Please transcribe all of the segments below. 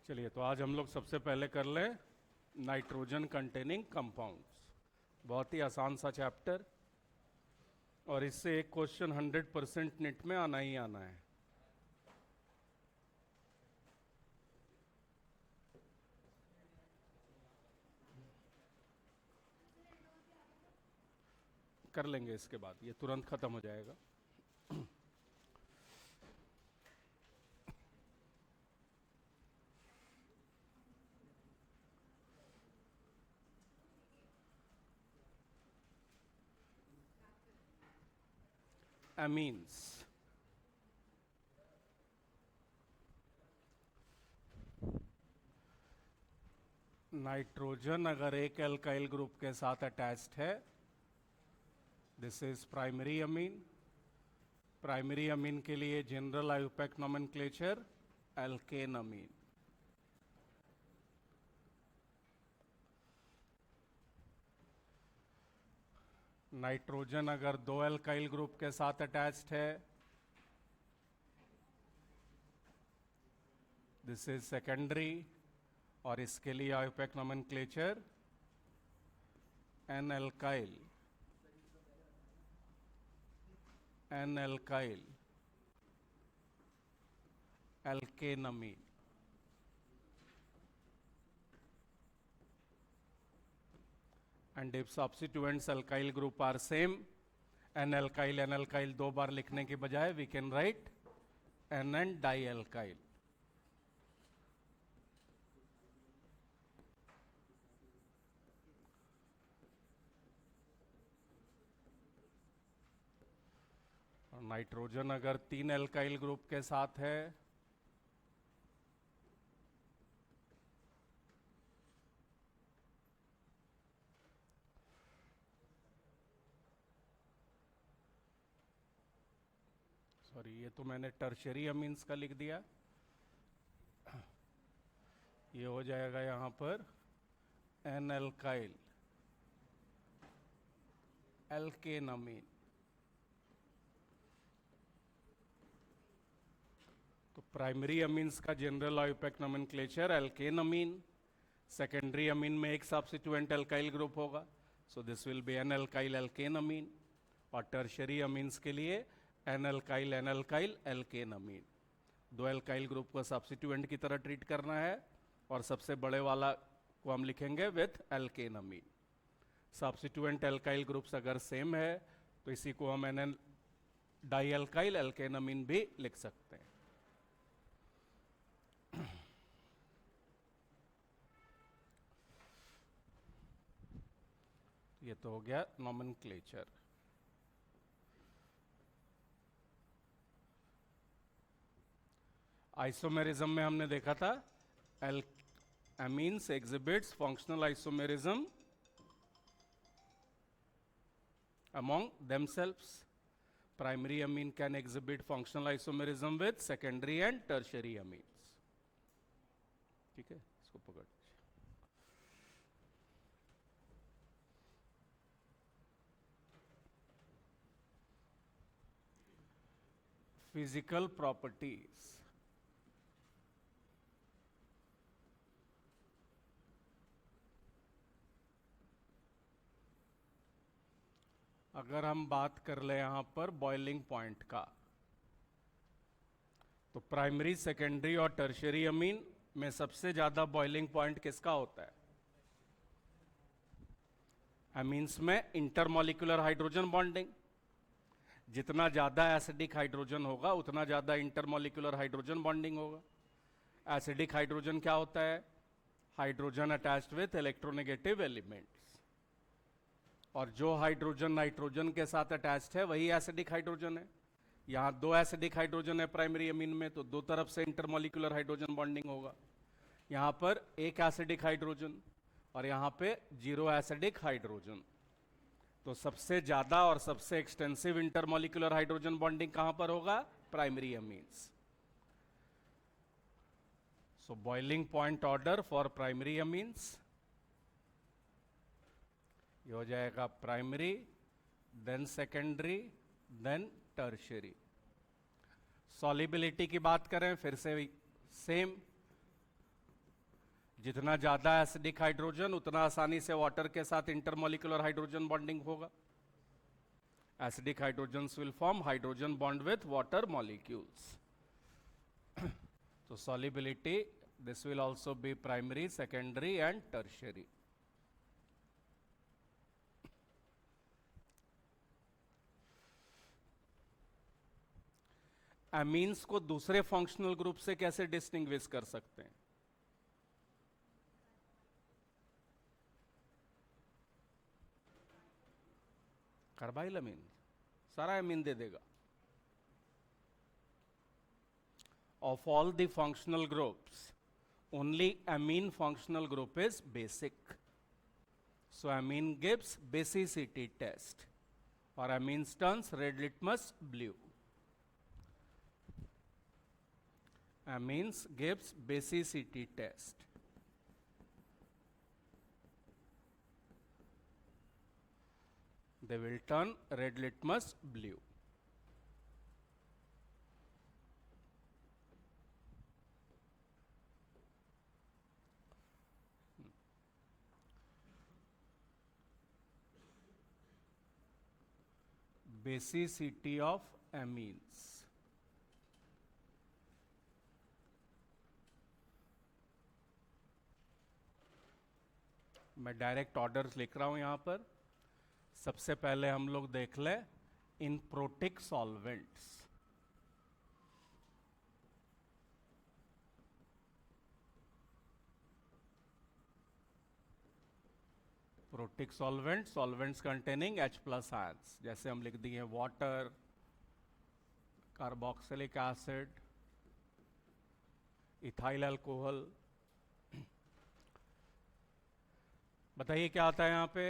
चलिए, तो आज हम लोग सबसे पहले कर लें नाइट्रोजन कंटेनिंग कंपाउंड्स। बहुत ही आसान सा चैप्टर, और इससे एक क्वेश्चन 100% नेट में आना ही आना है। कर लेंगे इसके बाद, ये तुरंत खत्म हो जाएगा। एमीन्स, नाइट्रोजन अगर एक एल्काइल ग्रुप के साथ अटैच्ड है, this is primary amine. Primary अमीन के लिए जनरल आयुपैक नोमेनक्लेचर एल्केन अमीन। नाइट्रोजन अगर दो एल्काइल ग्रुप के साथ अटैच्ड है, दिस इज सेकेंडरी, और इसके लिए IUPAC nomenclature N alkyl, N alkyl alkanamine. And if substituents alkyl group are same, N alkyl दो बार लिखने के बजाय we can write N die alkyl. और नाइट्रोजन अगर तीन एल्काइल ग्रुप के साथ है, सॉरी ये तो मैंने टर्शरी अमीन्स का लिख दिया, ये हो जाएगा यहां पर एन एल्काइल एल्केन अमीन। तो प्राइमरी अमीन्स का general IUPAC nomenclature alkane amine. Secondary amine में एक सब्स्टिट्यूएंट एल्काइल ग्रुप होगा, so this will be N alkyl alkane amine. और टर्शरी अमीन्स के लिए एन एल्काइल एल्केन अमीन। दो एल्काइल ग्रुप को सब्स्टिट्यूएंट की तरह ट्रीट करना है, और सबसे बड़े वाला को हम लिखेंगे with alkane amine. Substituent alkyl groups अगर सेम है तो इसी को हम N die alkyl alkane amine भी लिख सकते हैं। ये तो हो गया नोमेनक्लेचर। आइसोमेरिज्म में हमने देखा था amines exhibits functional isomerism among themselves. Primary amine can exhibit functional isomerism with secondary and tertiary amines. ठीक है, इसको पकड़। Physical properties. अगर हम बात कर ले यहां पर बॉइलिंग पॉइंट का, तो प्राइमरी, सेकेंडरी और टर्शियरी अमीन में सबसे ज्यादा बॉइलिंग पॉइंट किसका होता है? अमीन्स में इंटरमॉलिक्यूलर हाइड्रोजन बॉन्डिंग। जितना ज्यादा एसिडिक हाइड्रोजन होगा उतना ज्यादा इंटरमॉलिक्यूलर हाइड्रोजन बॉन्डिंग होगा। एसिडिक हाइड्रोजन क्या होता है? Hydrogen attached with electronegative elements. और जो हाइड्रोजन नाइट्रोजन के साथ अटैच्ड है वही एसिडिक हाइड्रोजन है। यहां दो एसिडिक हाइड्रोजन है प्राइमरी अमीन में, तो दो तरफ से इंटरमॉलिक्यूलर हाइड्रोजन बॉन्डिंग होगा। यहां पर एक एसिडिक हाइड्रोजन और यहां पे जीरो एसिडिक हाइड्रोजन। तो सबसे ज्यादा और सबसे एक्सटेंसिव इंटरमॉलिक्यूलर हाइड्रोजन बॉन्डिंग कहां पर होगा? Primary amines. So boiling point order for primary amines, ये हो जाएगा primary, then secondary, then tertiary. Solubility की बात करें फिर से सेम, जितना ज्यादा एसिडिक हाइड्रोजन उतना आसानी से वाटर के साथ इंटरमोलिकुलर हाइड्रोजन बॉन्डिंग होगा. Acidic hydrogens will form hydrogen bond with water molecules. So solubility, this will also be primary, secondary and tertiary. amines को दूसरे फंक्शनल ग्रुप से कैसे डिस्टिंग्विश कर सकते हैं? कार्बाइल अमीन, सारा अमीन दे देगा. Of all the functional groups, only amine functional group is basic. So amine gives basicity test, or amines turns red litmus blue. Amines gives basicity test. They will turn red litmus blue. Basicity of amines. मैं direct orders लिख रहा हूं यहां पर. सबसे पहले हम लोग देख लें in protic solvents. Protic solvent, solvents containing H plus ions, जैसे हम लिख दिए water, carboxylic acid, ethyl alcohol. बताइए क्या आता है यहां पे?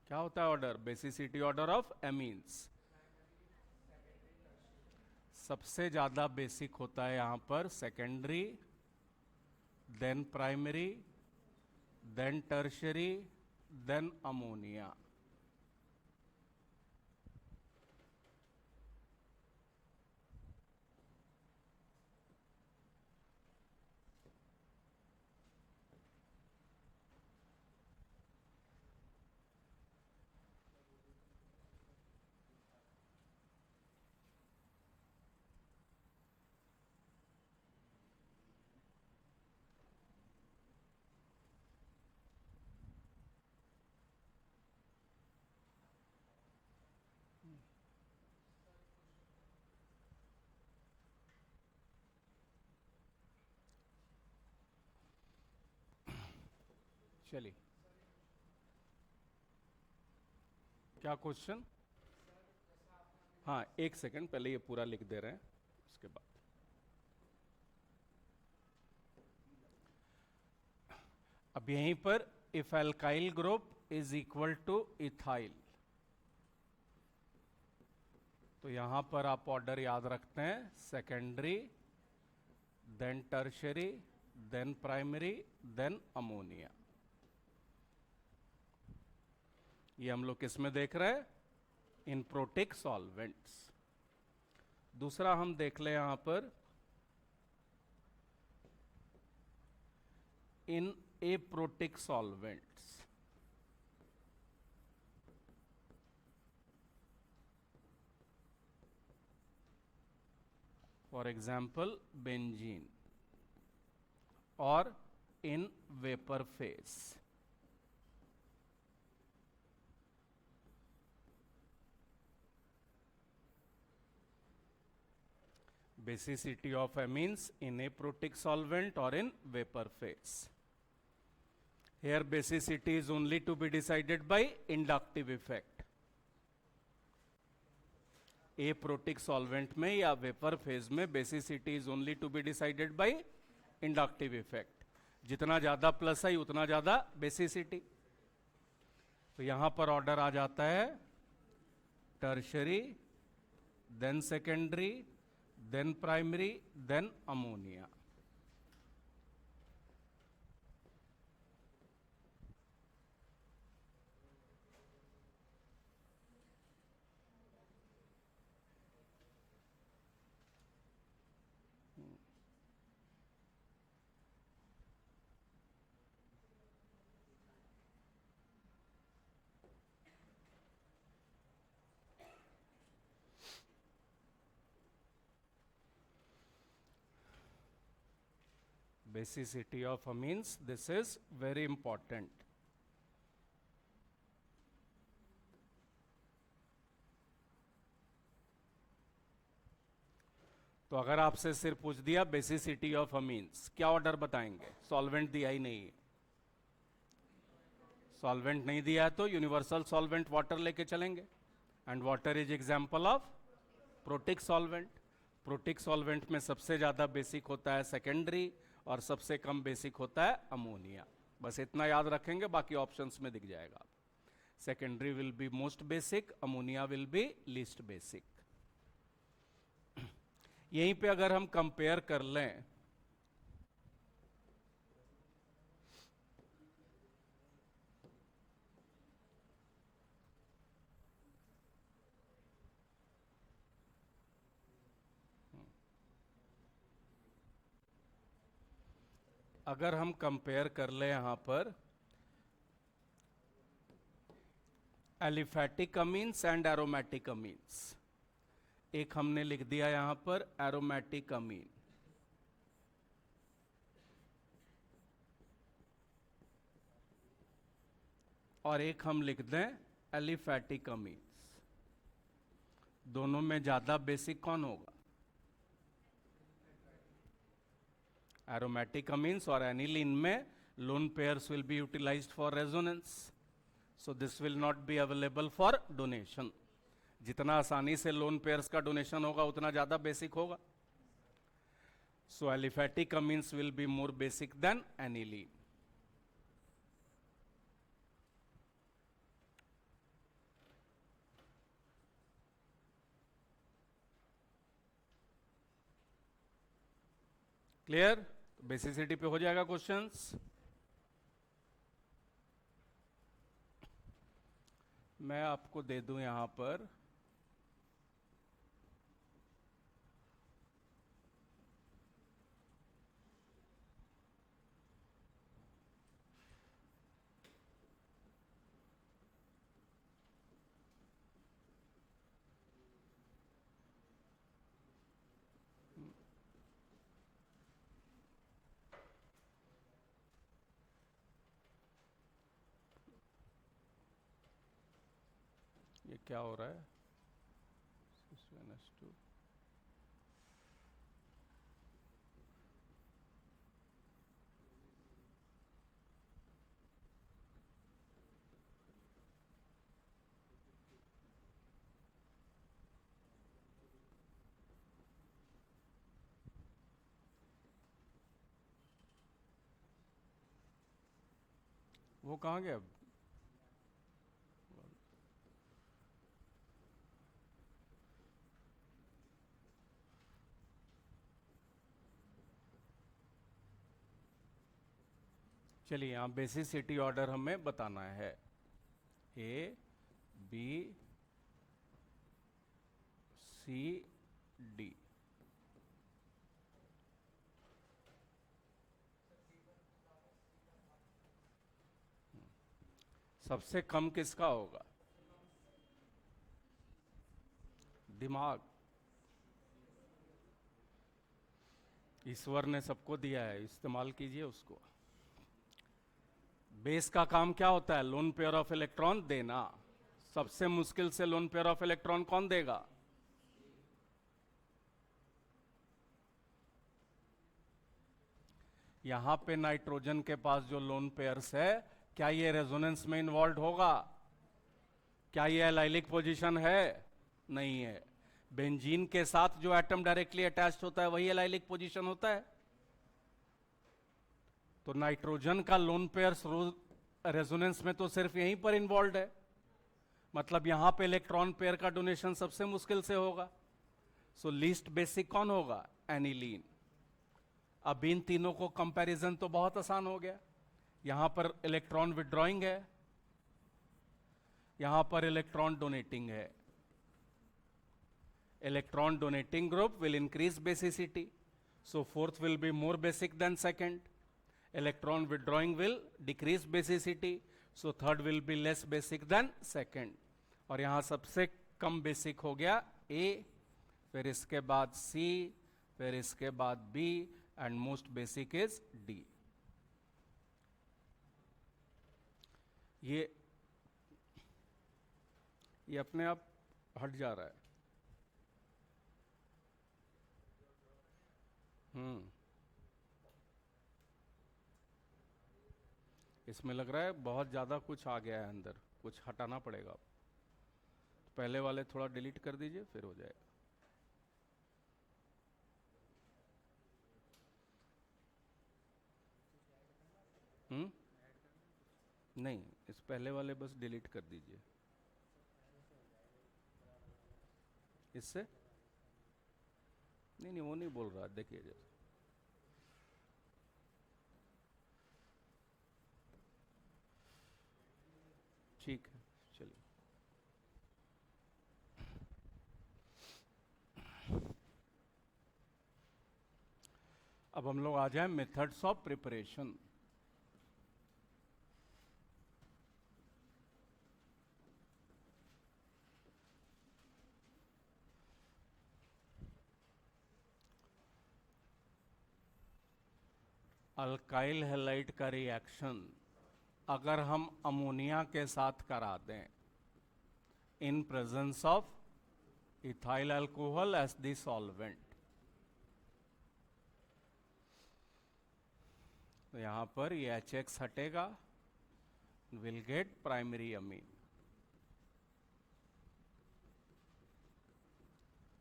क्या होता है order? Basicity order of amines. सबसे ज्यादा बेसिक होता है यहां पर secondary, then primary, then tertiary, then ammonia. चलिए, क्या क्वेश्चन? हाँ, एक सेकंड, पहले ये पूरा लिख दे रहे हैं, उसके बाद. अब यहीं पर if alkyl group is equal to ethyl, तो यहां पर आप ऑर्डर याद रखते हैं secondary, then tertiary, then primary, then ammonia. ये हम लोग किस में देख रहे हैं? In protic solvents. दूसरा हम देख ले यहां पर in aprotic solvents. For example benzene, और in vapour phase. Basicity of amines in aprotic solvent or in vapor phase. Here basicity is only to be decided by inductive effect. Aprotic solvent में या vapor phase में basicity is only to be decided by inductive effect. जितना ज़्यादा plus आई उतना ज़्यादा basicity. तो यहाँ पर ऑर्डर आ जाता है tertiary, then secondary, then primary, then ammonia. basicity of amines, this is very important. तो अगर आपसे सिर्फ पूछ दिया बेसिसिटी ऑफ अमीन्स, क्या ऑर्डर बताएंगे? सॉल्वेंट दिया ही नहीं है, सॉल्वेंट नहीं दिया है तो यूनिवर्सल सॉल्वेंट वाटर लेके चलेंगे, and water is example of protic solvent. Protic solvent में सबसे ज्यादा बेसिक होता है सेकेंडरी और सबसे कम बेसिक होता है अमोनिया. बस इतना याद रखेंगे, बाकी ऑप्शंस में दिख जाएगा. Secondary will be most basic, ammonia will be least basic. यहीं पे अगर हम कंपेयर कर लें यहां पर aliphatic amines and aromatic amines. एक हमने लिख दिया यहां पर एरोमेटिक अमीन, और एक हम लिख दें एलिफैटिक अमीन्स. दोनों में ज्यादा बेसिक कौन होगा? Aromatic amines. और एनिलीन में lone pairs will be utilized for resonance, so this will not be available for donation. जितना आसानी से लोन पेयर्स का डोनेशन होगा उतना ज्यादा बेसिक होगा. So aliphatic amines will be more basic than aniline. Clear? Basicity पे हो जाएगा क्वेश्चंस. मैं आपको दे दूं यहां पर ये क्या हो रहा है? -2. वो कहाँ गया? चलिए यहां बेसिसिटी ऑर्डर हमें बताना है. A B C D. सबसे कम किसका होगा? दिमाग. ईश्वर ने सबको दिया है, इस्तेमाल कीजिए उसको. बेस का काम क्या होता है? लोन पेयर ऑफ इलेक्ट्रॉन देना. सबसे मुश्किल से लोन पेयर ऑफ इलेक्ट्रॉन कौन देगा? यहां पे नाइट्रोजन के पास जो लोन पेयर्स है, क्या ये रेजोनेंस में इन्वॉल्व होगा? क्या ये एलाइलिक पोजीशन है? नहीं है. बेंजीन के साथ जो एटम डायरेक्टली अटैच्ड होता है वही एलाइलिक पोजीशन होता है. तो नाइट्रोजन का लोन पेयर्स रेजोनेंस में तो सिर्फ यहीं पर इन्वॉल्व है, मतलब यहां पे इलेक्ट्रॉन पेयर का डोनेशन सबसे मुश्किल से होगा. सो लीस्ट बेसिक कौन होगा? एनिलीन. अब इन तीनों को कंपैरिजन तो बहुत आसान हो गया. यहां पर इलेक्ट्रॉन विड्रॉइंग है, यहां पर इलेक्ट्रॉन डोनेटिंग है. Electron donating group will increase basicity, so fourth will be more basic than second. Electron withdrawing will decrease basicity, so third will be less basic than second. और यहां सबसे कम basic हो गया A, फिर इसके बाद C, फिर इसके बाद B, and most basic is D. ये अपने आप हट जा रहा है। इसमें लग रहा है बहुत ज़्यादा कुछ आ गया है अंदर, कुछ हटाना पड़ेगा। तो पहले वाले थोड़ा डिलीट कर दीजिए, फिर हो जाएगा। नहीं, इस पहले वाले बस डिलीट कर दीजिए। इससे नहीं, वो नहीं बोल रहा, देखिए जरा। ठीक है, चलिए। अब हम लोग आ जाए methods of preparation. Alkyl halide का रिएक्शन अगर हम अमोनिया के साथ करा दें in presence of ethyl alcohol as the solvent, तो यहां पर ये HX हटेगा, will get primary amine.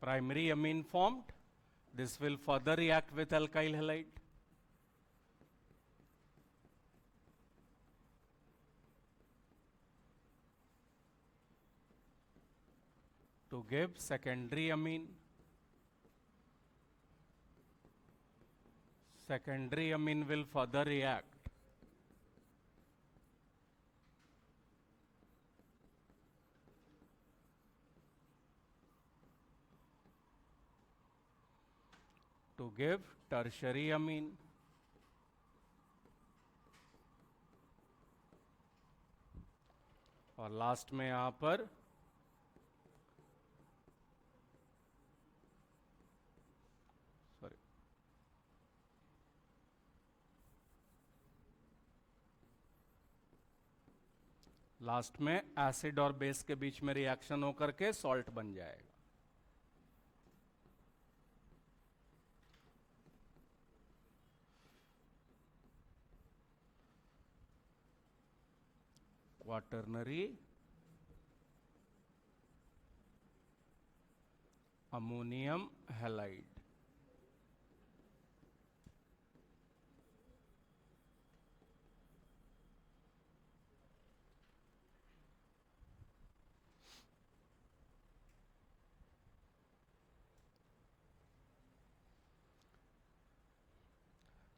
Primary amine formed, this will further react with alkyl halide to give secondary amine. Secondary amine will further react to give tertiary amine. और last में यहां पर last में एसिड और base के बीच में reaction होकर के सॉल्ट बन जाएगा। Quaternary ammonium halide.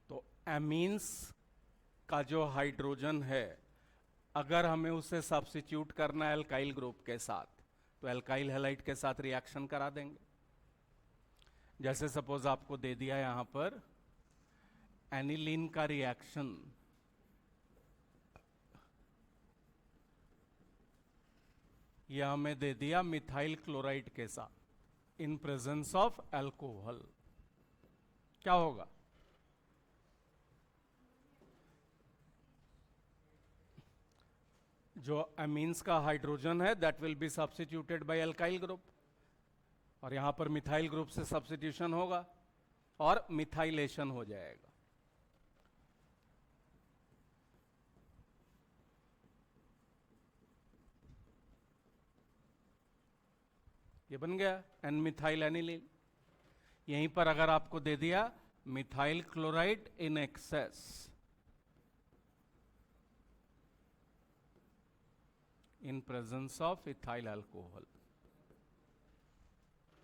तो एमीन्स का जो हाइड्रोजन है, अगर हमें उसे सब्स्टिट्यूट करना है एल्काइल ग्रुप के साथ, तो एल्काइल हैलाइड के साथ रिएक्शन करा देंगे। जैसे सपोज आपको दे दिया यहां पर एनिलीन का रिएक्शन, यह हमें दे दिया मिथाइल क्लोराइड के साथ इन प्रेजेंस ऑफ अल्कोहल, क्या होगा? जो अमीन्स का हाइड्रोजन है that will be substituted by alkyl group, और यहां पर मिथाइल ग्रुप से सब्स्टिट्यूशन होगा और मिथाइलेशन हो जाएगा। ये बन गया एन मिथाइल एनिलीन। यहीं पर अगर आपको दे दिया methyl chloride in excess in presence of ethyl alcohol,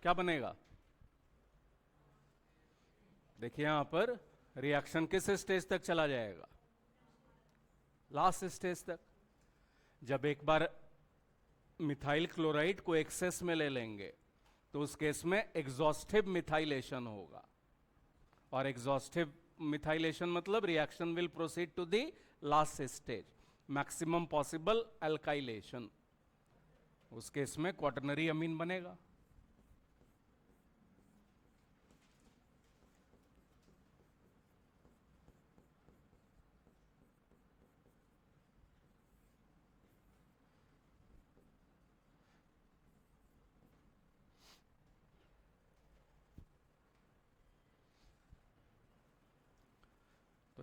क्या बनेगा? देखिए यहां पर रिएक्शन किस स्टेज तक चला जाएगा? लास्ट स्टेज तक। जब एक बार मिथाइल क्लोराइड को एक्सेस में ले लेंगे तो उस केस में एग्जॉस्टिव मिथाइलेशन होगा, और एग्जॉस्टिव मिथाइलेशन मतलब reaction will proceed to the last stage, maximum possible alkylation. उस केस में क्वाटर्नरी अमीन बनेगा।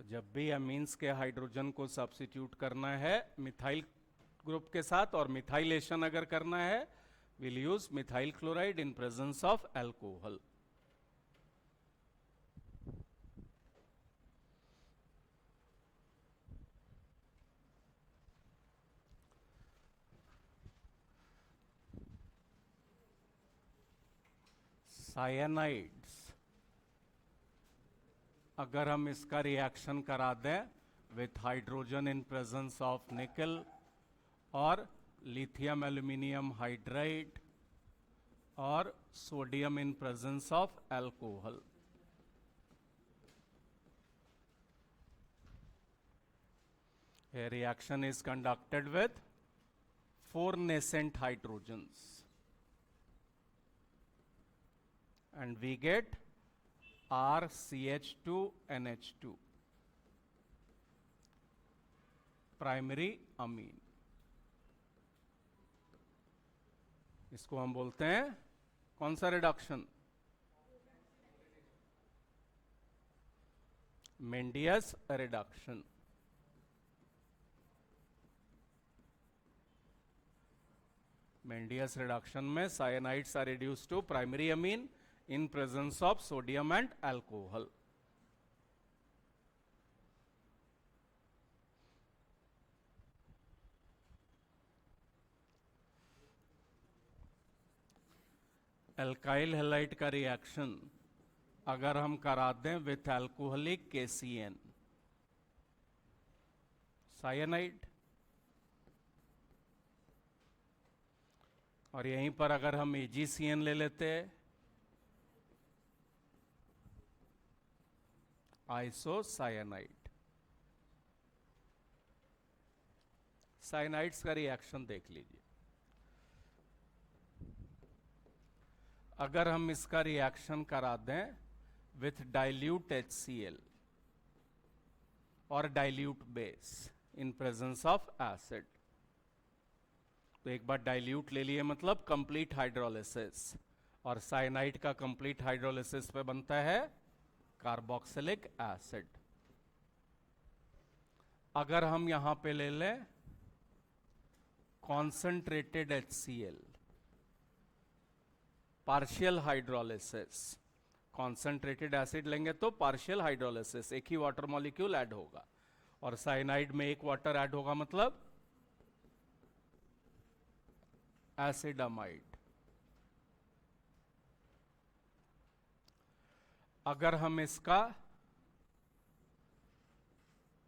जब भी अमीन्स के हाइड्रोजन को सब्स्टिट्यूट करना है मिथाइल ग्रुप के साथ और मिथाइलेशन अगर करना है, will use methyl chloride in presence of alcohol. Cyanides अगर हम इसका रिएक्शन करा दें with hydrogen in presence of निकल और लिथियम एल्यूमिनियम हाइड्राइड और sodium in presence of alcohol, a reaction is conducted with 4 nascent hydrogens and we get RCH2NH2 primary amine. इसको हम बोलते हैं कौन सा reduction? Mendius reduction. Mendius reduction में cyanides are reduced to primary amine in presence of sodium and alcohol. Alkyl halide का reaction अगर हम करा दें विथ अल्कोहलिक KCN, साइनाइड, और यहीं पर अगर हम AgCN ले लेते आइसोसाइनाइड. साइनाइड्स का रिएक्शन देख लीजिए. अगर हम इसका रिएक्शन करा दें विथ डाइल्यूट HCl और dilute base in presence of acid, तो एक बार डाइल्यूट ले लिए मतलब कंप्लीट हाइड्रोलिसिस, और साइनाइड का कंप्लीट हाइड्रोलिसिस पे बनता है कार्बोक्सिलिक एसिड. अगर हम यहां पे ले लें concentrated HCl, partial hydrolysis, concentrated acid लेंगे तो पार्शियल हाइड्रोलिसिस, एक ही वाटर मॉलिक्यूल ऐड होगा, और साइनाइड में एक वाटर ऐड होगा मतलब एसिडामाइड. अगर हम इसका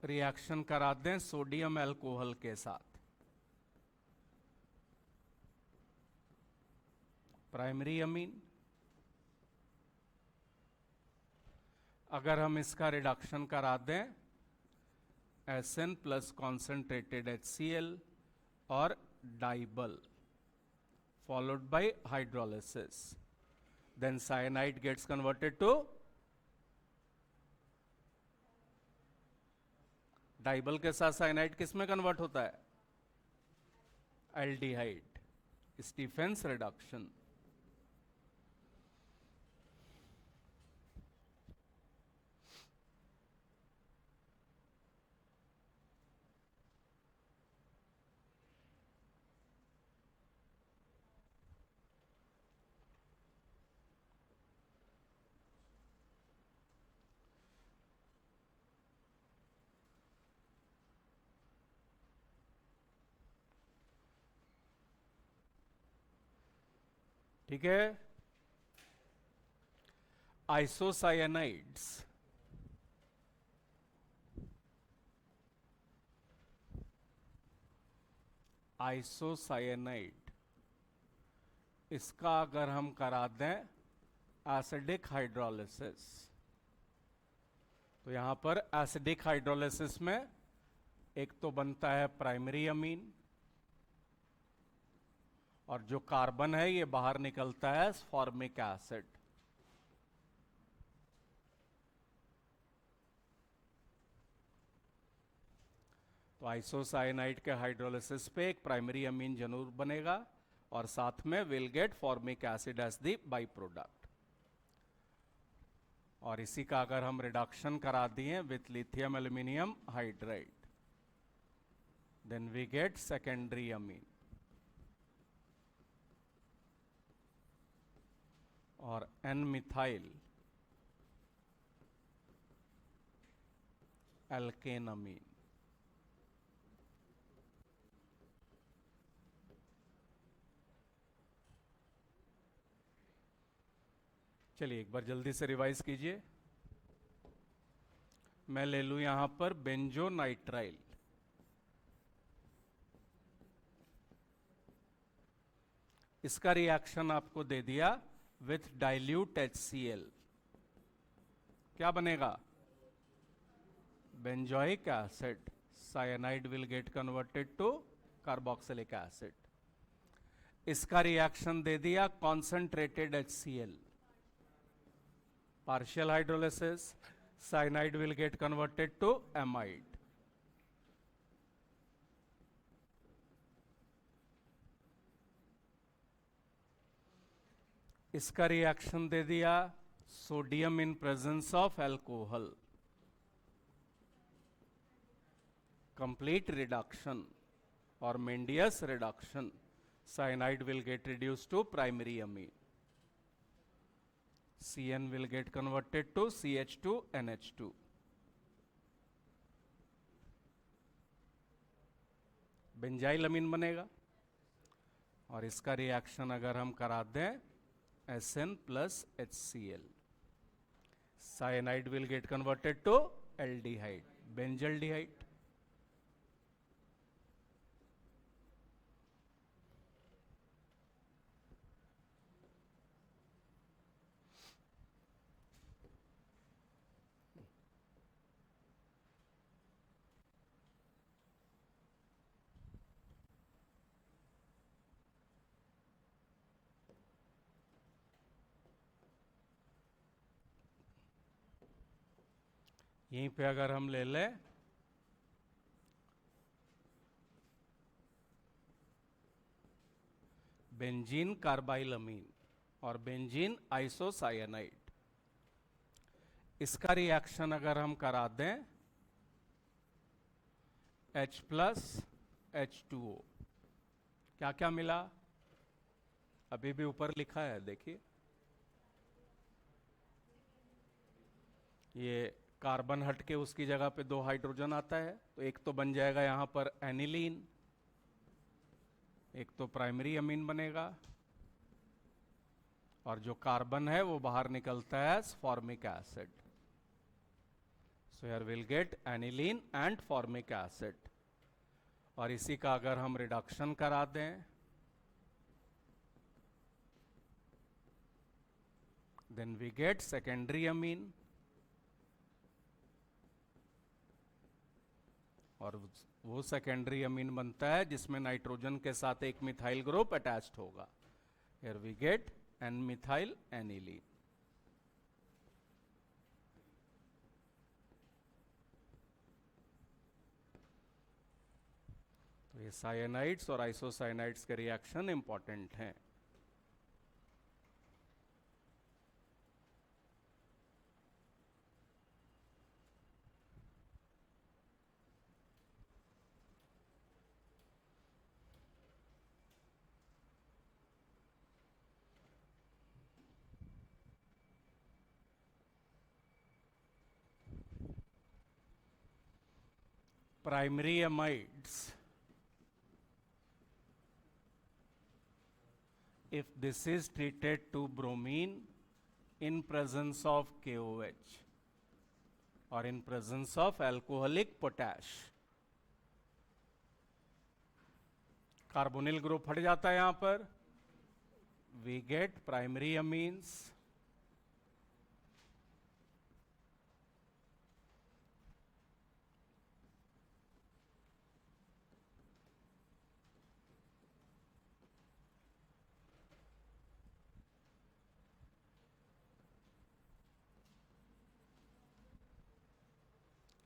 रिएक्शन करा दें सोडियम अल्कोहल के साथ, प्राइमरी अमीन. अगर हम इसका रिडक्शन करा दें SN प्लस कॉन्सेंट्रेटेड HCl और डाइबल followed by hydrolysis, then cyanide gets converted to डाइबल के साथ साइनाइड किस में कन्वर्ट होता है? एल्डिहाइड. Stephens reduction. ठीक है. आइसोसाइनाइड्स इसका अगर हम करा दें एसिडिक हाइड्रोलिसिस, तो यहां पर एसिडिक हाइड्रोलिसिस में एक तो बनता है प्राइमरी अमीन, और जो कार्बन है ये बाहर निकलता है फॉर्मिक एसिड. तो आइसोसाइनाइड के हाइड्रोलिसिस पे एक प्राइमरी अमीन जरूर बनेगा, और साथ में will get formic acid as the by product. और इसी का अगर हम रिडक्शन करा दिए with lithium aluminium hydride, then we get secondary amine. और एन मिथाइल एल्केन अमीन। चलिए एक बार जल्दी से रिवाइज कीजिए। मैं ले लूं यहां पर बेंजोनाइट्राइल, इसका रिएक्शन आपको दे दिया विथ डाइल्यूट HCl, क्या बनेगा? Benzoic acid, cyanide will get converted to carboxylic acid. इसका रिएक्शन दे दिया concentrated HCl, partial hydrolysis, cyanide will get converted to amide. इसका रिएक्शन दे दिया sodium in presence of alcohol, complete reduction और मेंडियस reduction, cyanide will get reduced to primary amine. Cn will get converted to CH2NH2. Benzyl amine बनेगा। और इसका reaction अगर हम करा दें Sn plus HCl, cyanide will get converted to aldehyde, benzaldehyde. यहीं पे अगर हम ले लें बेंजीन कार्बाइल अमीन और बेंजीन आइसोसाइनाइड, इसका रिएक्शन अगर हम करा दें H प्लस H2O, क्या क्या मिला? अभी भी ऊपर लिखा है देखिए, ये कार्बन हट के उसकी जगह पे 2 हाइड्रोजन आता है, तो एक तो बन जाएगा यहां पर एनिलीन, एक तो प्राइमरी अमीन बनेगा, और जो कार्बन है वो बाहर निकलता है formic acid. So here will get aniline and formic acid. और इसी का अगर हम रिडक्शन करा दें, then we get secondary amine. और वो सेकेंडरी अमीन बनता है जिसमें नाइट्रोजन के साथ एक मिथाइल ग्रुप अटैच्ड होगा। Here we get N methyl aniline. तो ये साइनाइड्स और आइसोसाइनाइड्स के रिएक्शन इंपॉर्टेंट हैं। Primary amides, if this is treated to bromine in presence of KOH or in presence of alcoholic potash, carbonyl group हट जाता है यहां पर, we get primary amines।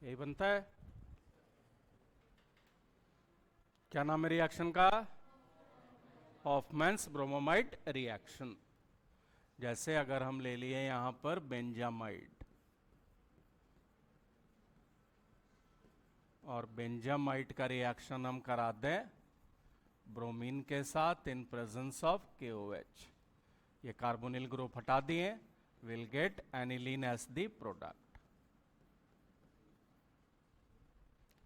यही बनता है। क्या नाम है रिएक्शन का? हॉफमैन्स ब्रोमोमाइड रिएक्शन। जैसे अगर हम ले लिए यहां पर बेंजामाइड, और बेंजामाइट का रिएक्शन हम करा दें ब्रोमीन के साथ इन प्रेजेंस ऑफ KOH। ये कार्बोनिल ग्रुप हटा दिए, will get aniline as the product.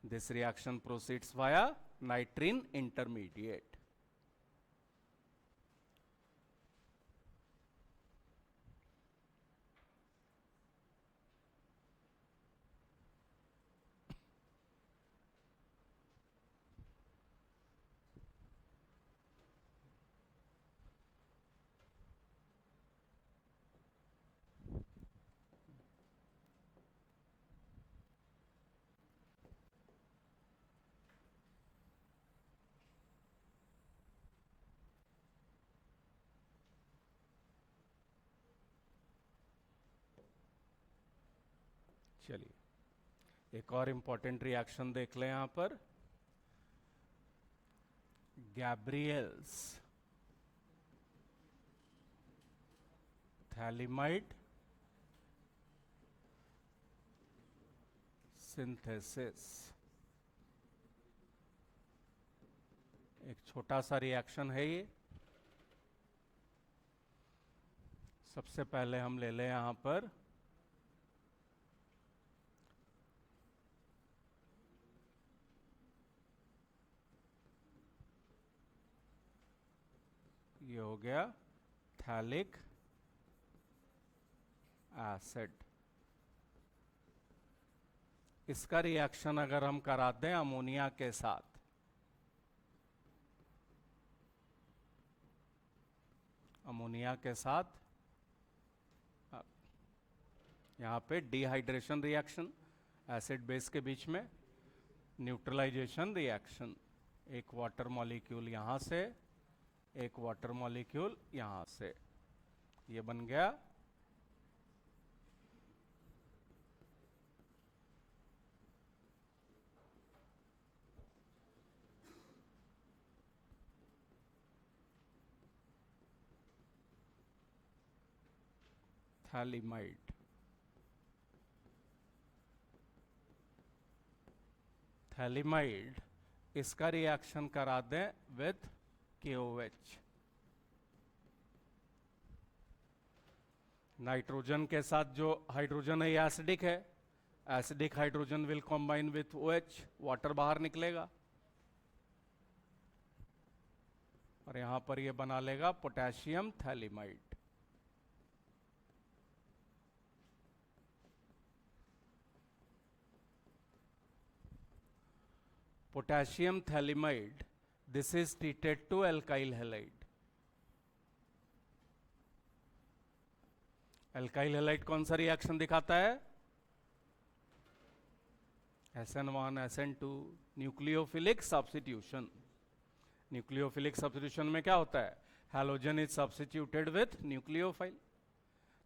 This reaction proceeds via nitrene intermediate. चलिए एक और इंपॉर्टेंट रिएक्शन देख लें यहां पर, गैब्रियल्स थैलिमाइड सिंथेसिस। एक छोटा सा रिएक्शन है ये। सबसे पहले हम ले लें यहां पर ये हो गया थैलिक एसिड। इसका रिएक्शन अगर हम करा दें अमोनिया के साथ, अमोनिया के साथ यहां पे डिहाइड्रेशन रिएक्शन, एसिड बेस के बीच में न्यूट्रलाइजेशन रिएक्शन, एक वाटर मॉलिक्यूल यहां से, एक वाटर मॉलिक्यूल यहां से, ये बन गया थैलिमाइड। थैलिमाइड इसका रिएक्शन करा दें विथ KOH। नाइट्रोजन के साथ जो हाइड्रोजन है ये एसिडिक है, acidic hydrogen will combine with OH, water बाहर निकलेगा और यहां पर ये बना लेगा potassium phthalimide. Potassium phthalimide, this is treated to alkyl halide। Alkyl halide कौन सा रिएक्शन दिखाता है? SN1 SN2, nucleophilic substitution. Nucleophilic substitution में क्या होता है? Halogen is substituted with nucleophile,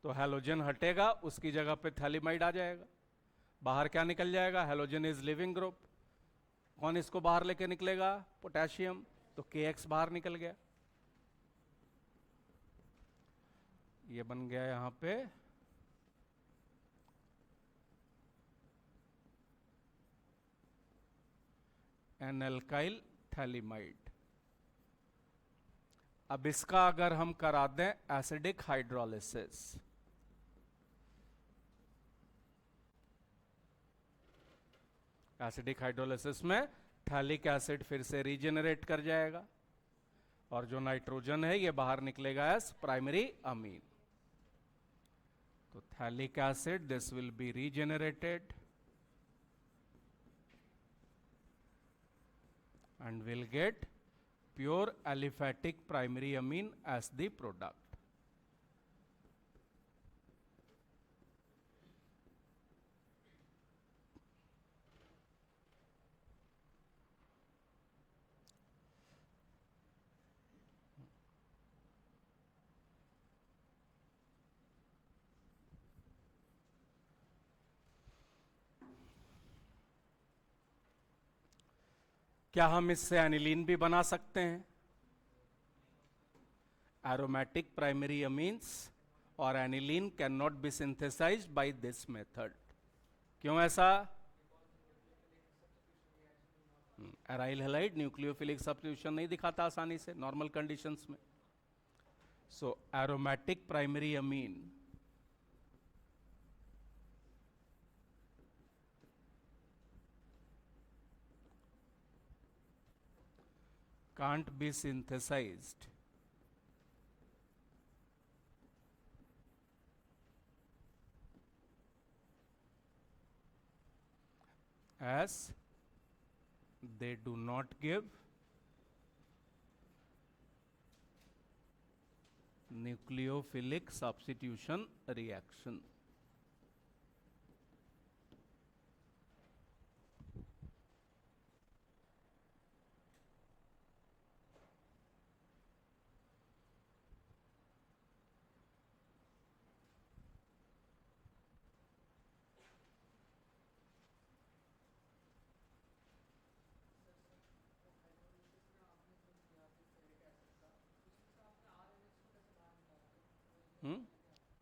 तो हैलोजन हटेगा, उसकी जगह पे थैलिमाइड आ जाएगा। बाहर क्या निकल जाएगा? Halogen is leaving group. कौन इसको बाहर लेके निकलेगा? पोटेशियम, तो KX बाहर निकल गया। ये बन गया यहां पे एन एल्काइल थैलिमाइड। अब इसका अगर हम करा दें एसिडिक हाइड्रोलिसिस, एसिडिक हाइड्रोलिसिस में थैलिक एसिड फिर से रीजेनरेट कर जाएगा और जो नाइट्रोजन है ये बाहर निकलेगा एज प्राइमरी अमीन। तो phthalic acid this will be regenerated and will get pure aliphatic primary amine as the product. क्या हम इससे एनिलीन भी बना सकते हैं? एरोमेटिक प्राइमरी अमीन्स और aniline can not be synthesized by this method. क्यों ऐसा? एराइल हैलाइड न्यूक्लियोफिलिक सब्स्टिट्यूशन नहीं दिखाता आसानी से नॉर्मल कंडीशंस में. So aromatic primary amine can't be synthesized as they do not give nucleophilic substitution reaction.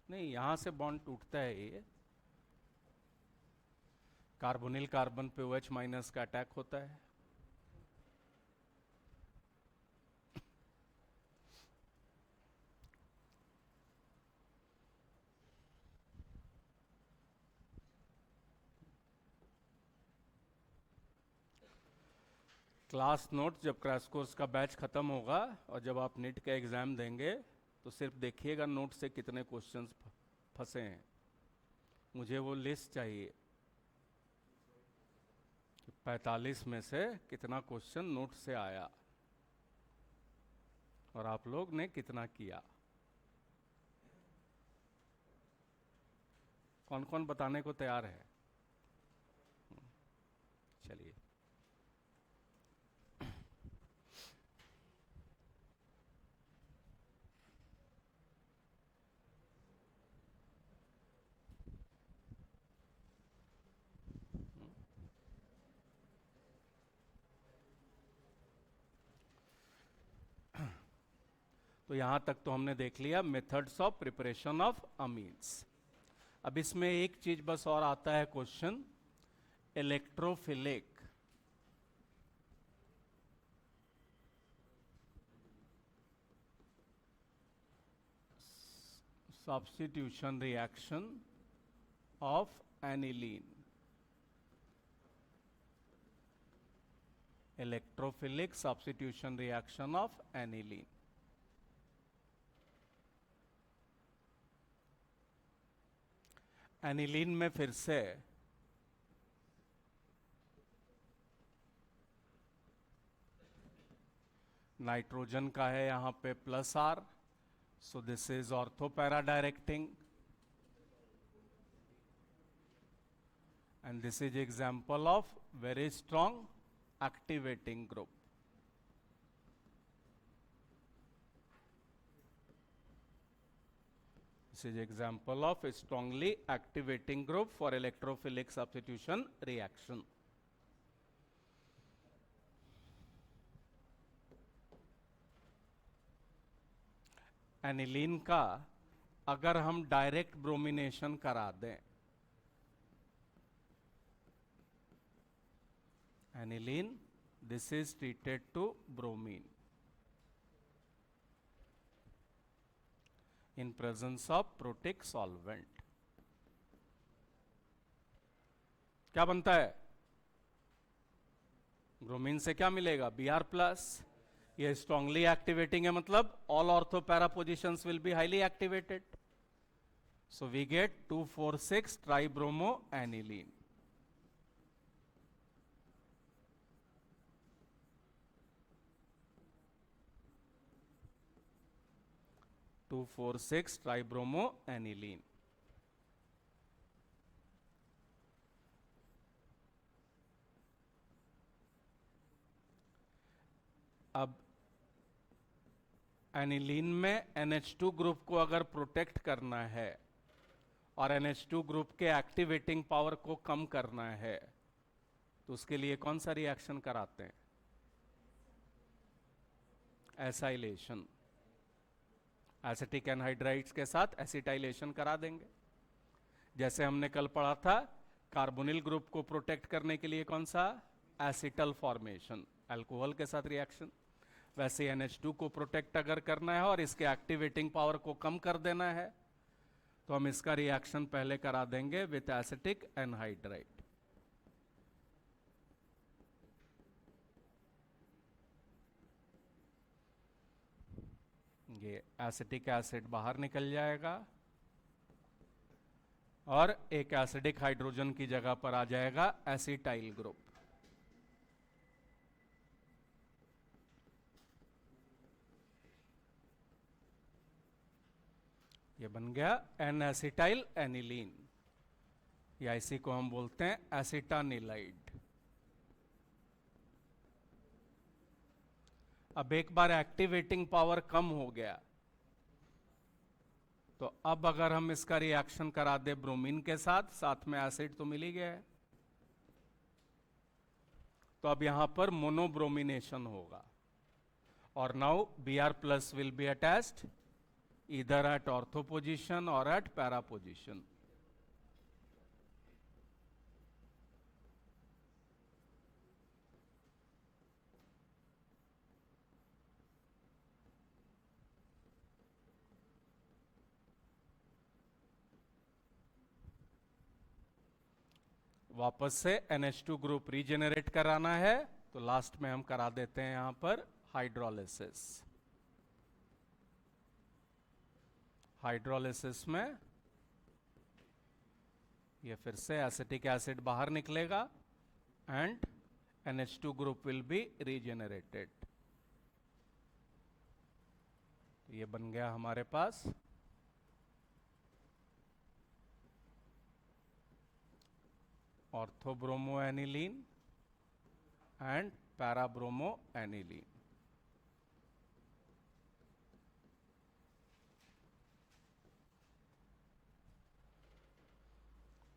नहीं, यहां से बॉन्ड टूटता है ये. कार्बोनिल कार्बन पे OH माइनस का अटैक होता है. क्लास नोट जब क्रैश कोर्स का बैच खत्म होगा और जब आप नीट का एग्जाम देंगे तो सिर्फ देखिएगा नोट से कितने क्वेश्चंस फंसे हैं. मुझे वो लिस्ट चाहिए 45 में से कितना क्वेश्चन नोट से आया और आप लोग ने कितना किया. कौन कौन बताने को तैयार है? चलिए. तो यहां तक तो हमने देख लिया methods of preparation of amines. अब इसमें एक चीज बस और आता है question, electrophilic substitution reaction of aniline. Electrophilic substitution reaction of aniline. Aniline में फिर से नाइट्रोजन का है यहां पे +R, so this is orthopara directing, and this is example of very strong activating group. This is example of a strongly activating group for electrophilic substitution reaction. Aniline का अगर हम डायरेक्ट ब्रोमिनेशन करा दें, aniline this is treated to bromine in presence of protic solvent. क्या बनता है? Bromine से क्या मिलेगा? Br+. ये स्ट्रांगली एक्टिवेटिंग है, मतलब all ortho para positions will be highly activated. So we get 2,4,6 tribromo aniline. Two 4,6 tribromo aniline. अब एनिलीन में NH2 ग्रुप को अगर प्रोटेक्ट करना है और NH2 ग्रुप के एक्टिवेटिंग पावर को कम करना है तो उसके लिए कौन सा रिएक्शन कराते हैं? एसाइलेशन. एसिटिक एनहाइड्राइड्स के साथ एसिटाइलेशन करा देंगे. जैसे हमने कल पढ़ा था कार्बोनिल ग्रुप को प्रोटेक्ट करने के लिए कौन सा? एसिटल फॉर्मेशन, अल्कोहल के साथ रिएक्शन। वैसे NH2 को प्रोटेक्ट अगर करना है और इसके एक्टिवेटिंग पावर को कम कर देना है तो हम इसका रिएक्शन पहले करा देंगे विथ एसिटिक एनहाइड्राइड। ये एसिटिक एसिड बाहर निकल जाएगा और एक एसिडिक हाइड्रोजन की जगह पर आ जाएगा एसिटाइल ग्रुप। ये बन गया एन एसिटाइल एनिलीन, या इसी को हम बोलते हैं एसिटानिलाइड। अब एक बार एक्टिवेटिंग पावर कम हो गया तो अब अगर हम इसका रिएक्शन करा दे ब्रोमीन के साथ, साथ में एसिड तो मिल ही गया है, तो अब यहां पर मोनोब्रोमिनेशन होगा और now Br plus will be attached either at ortho position or at para position. वापस से NH2 ग्रुप रीजेनरेट कराना है तो लास्ट में हम करा देते हैं यहां पर हाइड्रोलिसिस। हाइड्रोलिसिस में ये फिर से एसिटिक एसिड बाहर निकलेगा and NH2 group will be regenerated. ये बन गया हमारे पास orthobromo aniline and parabromo aniline.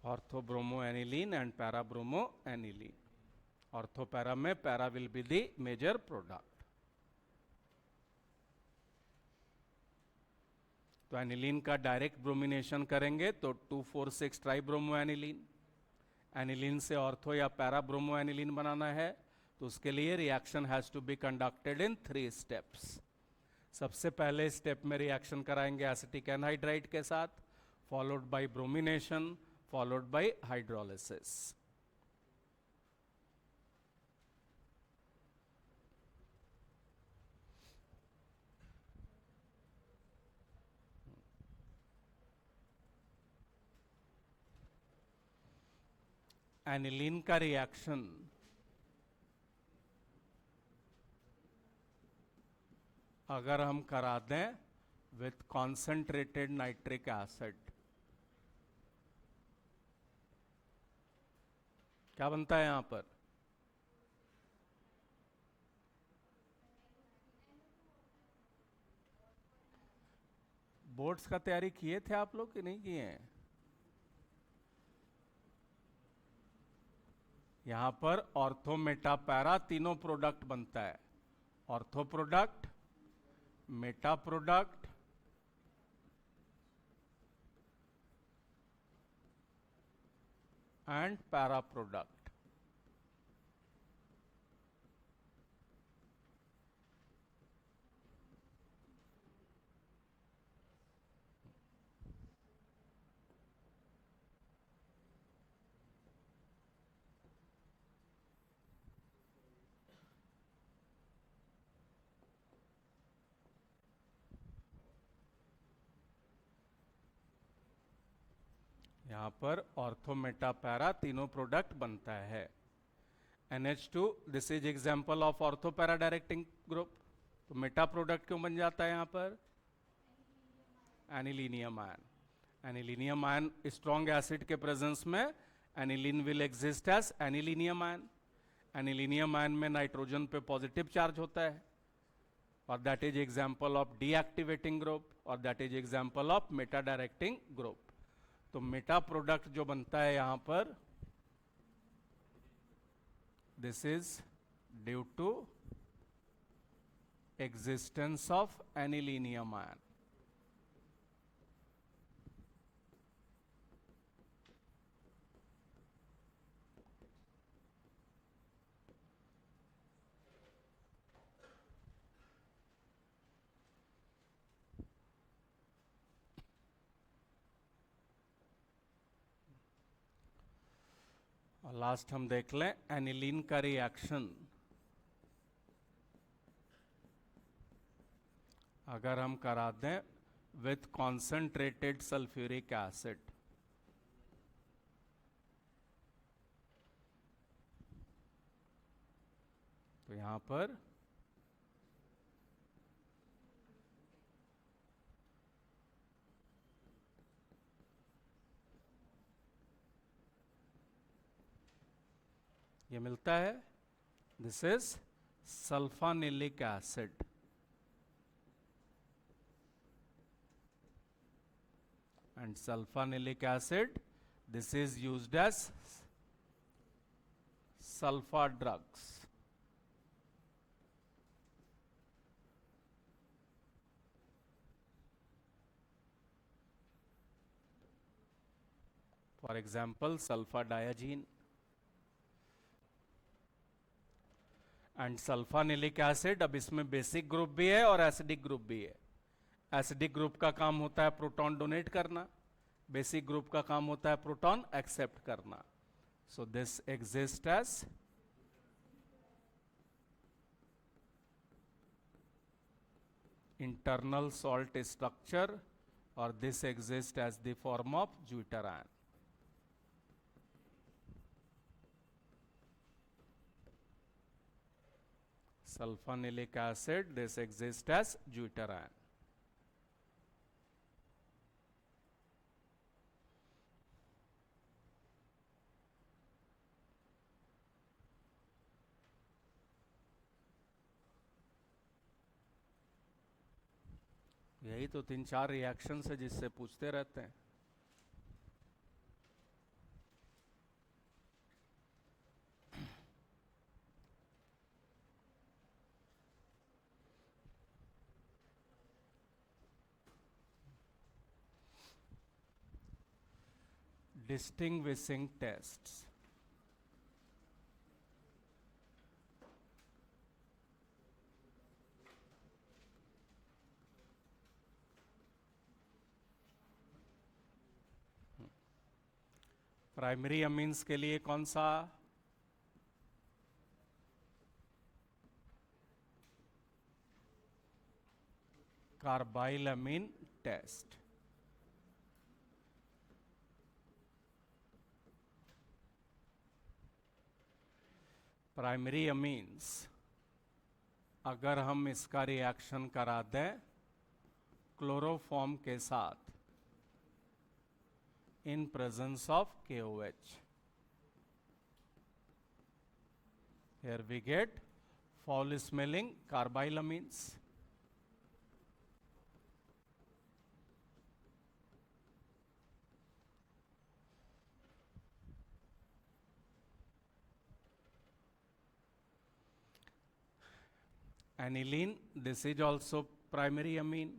Orthobromo aniline and parabromo aniline. Ortho para में para will be the major product. तो एनिलीन का डायरेक्ट ब्रोमिनेशन करेंगे तो 2,4,6 ट्राइब्रोमो एनिलीन। एनिलीन से ऑर्थो या पैराब्रोमो एनिलीन बनाना है तो उसके लिए reaction has to be conducted in 3 steps. सबसे पहले स्टेप में रिएक्शन कराएंगे एसिटिक एनहाइड्राइड के साथ, followed by bromination, followed by hydrolysis. Aniline का रिएक्शन अगर हम करा दें विथ कॉन्सेंट्रेटेड नाइट्रिक एसिड, क्या बनता है यहां पर? बोर्ड्स का तैयारी किए थे आप लोग कि नहीं किए हैं? यहां पर ऑर्थो मेटा पैरा तीनों प्रोडक्ट बनता है। Ortho product, meta product and para product. यहां पर ऑर्थो मेटा पैरा तीनों प्रोडक्ट बनता है। NH2 this is example of ortho para directing group. तो मेटा प्रोडक्ट क्यों बन जाता है यहां पर? Anilinium ion. Anilinium ion strong acid के प्रेजेंस में aniline will exist as anilinium ion. Anilinium ion में नाइट्रोजन पे पॉजिटिव चार्ज होता है और that is example of deactivating group और that is example of meta directing group. तो meta product जो बनता है यहां पर, this is due to existence of anilinium ion. और लास्ट हम देख लें एनिलीन का रिएक्शन। अगर हम करा दें विथ कॉन्सेंट्रेटेड सल्फ्यूरिक एसिड, तो यहां पर ये मिलता है, this is sulphanilic acid. And sulfanilic acid, this is used as sulfa drugs. For example, sulfadiazine. And sulfanilic acid, अब इसमें बेसिक ग्रुप भी है और एसिडिक ग्रुप भी है। एसिडिक ग्रुप का काम होता है प्रोटॉन डोनेट करना, बेसिक ग्रुप का काम होता है प्रोटॉन एक्सेप्ट करना। So this exist as internal salt structure और this exist as the form of zwitterion. Sulfanilic acid, this exists as deuteran. यही तो 3-4 रिएक्शन है जिससे पूछते रहते हैं। Distinguishing tests. प्राइमरी अमीन्स के लिए कौन सा? कार्बाइल अमीन टेस्ट। प्राइमरी अमीन्स अगर हम इसका रिएक्शन करा दें क्लोरोफॉर्म के साथ in presence of KOH, here we get foul smelling carbylamines. Aniline, this is also primary amine.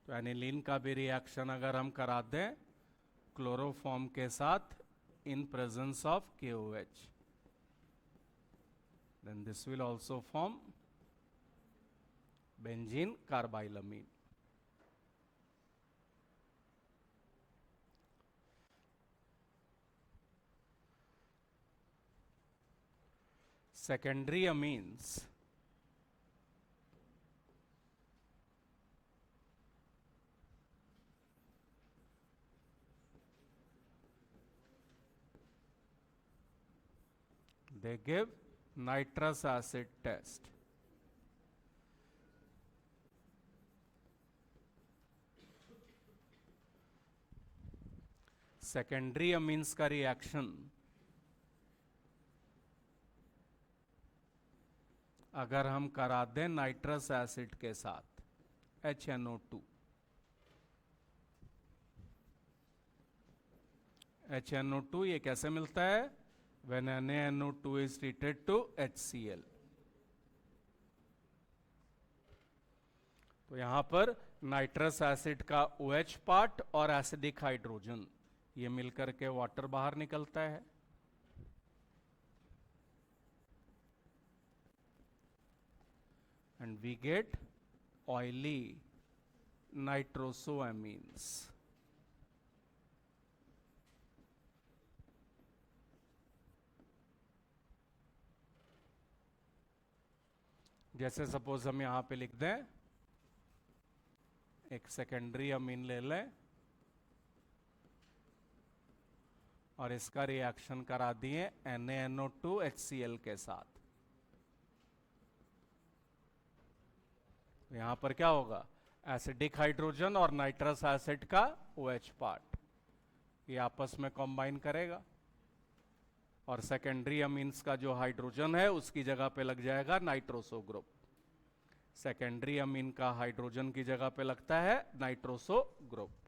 तो एनिलीन का भी रिएक्शन अगर हम करा दें क्लोरोफॉर्म के साथ in presence of KOH, then this will also form benzene carbylamine. Secondary amines they give nitrous acid test. Secondary amines का रिएक्शन अगर हम करा दें नाइट्रस एसिड के साथ HNO2, HNO2 ये कैसे मिलता है? When NaNO2 is treated to HCl. तो यहां पर नाइट्रस एसिड का OH पार्ट और एसिडिक हाइड्रोजन ये मिलकर के वाटर बाहर निकलता है। And we get oily nitrosoamines. जैसे सपोज हम यहां पे लिख दें, एक सेकेंडरी अमीन ले लें और इसका रिएक्शन करा दिए NaNO2 HCl के साथ। यहां पर क्या होगा, एसिडिक हाइड्रोजन और नाइट्रस एसिड का OH पार्ट ये आपस में कंबाइन करेगा और सेकेंडरी अमीन्स का जो हाइड्रोजन है उसकी जगह पे लग जाएगा नाइट्रोसो ग्रुप। सेकेंडरी अमीन का हाइड्रोजन की जगह पे लगता है nitroso group.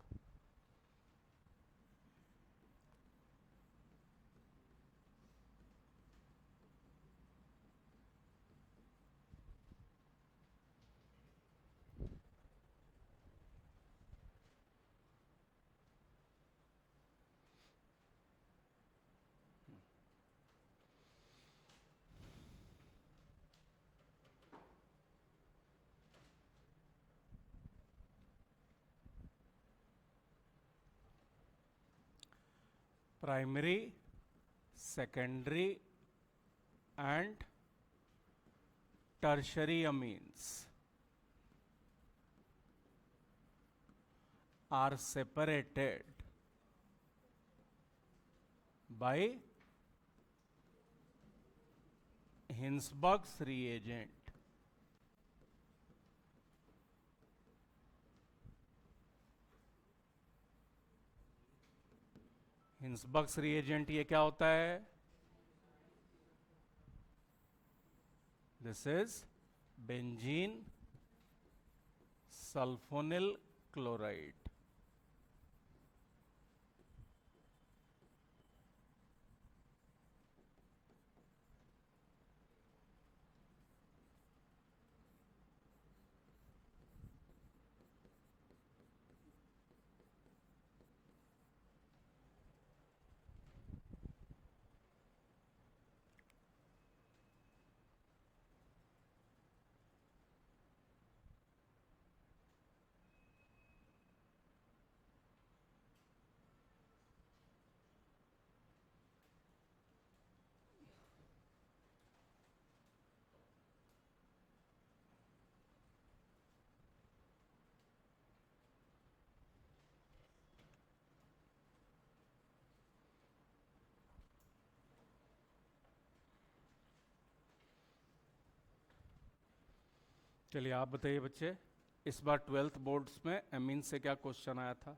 Primary, secondary and tertiary amines are separated by Hinsberg's reagent. Hinsberg's reagent ये क्या होता है, this is benzene sulfonyl chloride. चलिए आप बताइए बच्चे, इस बार 12th बोर्ड्स में एमीन से क्या क्वेश्चन आया था?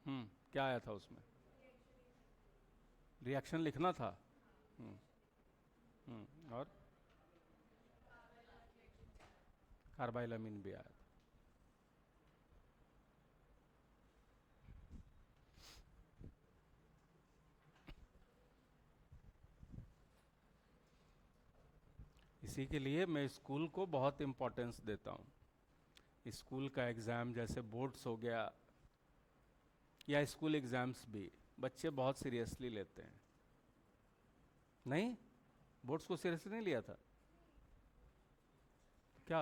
क्या आया था उसमें? रिएक्शन लिखना था। और कार्बाइलामीन भी आया था। इसी के लिए मैं स्कूल को बहुत इंपॉर्टेंस देता हूँ। स्कूल का एग्ज़ाम जैसे बोर्ड्स हो गया या स्कूल एग्ज़ाम्स भी बच्चे बहुत सीरियसली लेते हैं। नहीं, बोर्ड्स को सीरियसली नहीं लिया था क्या?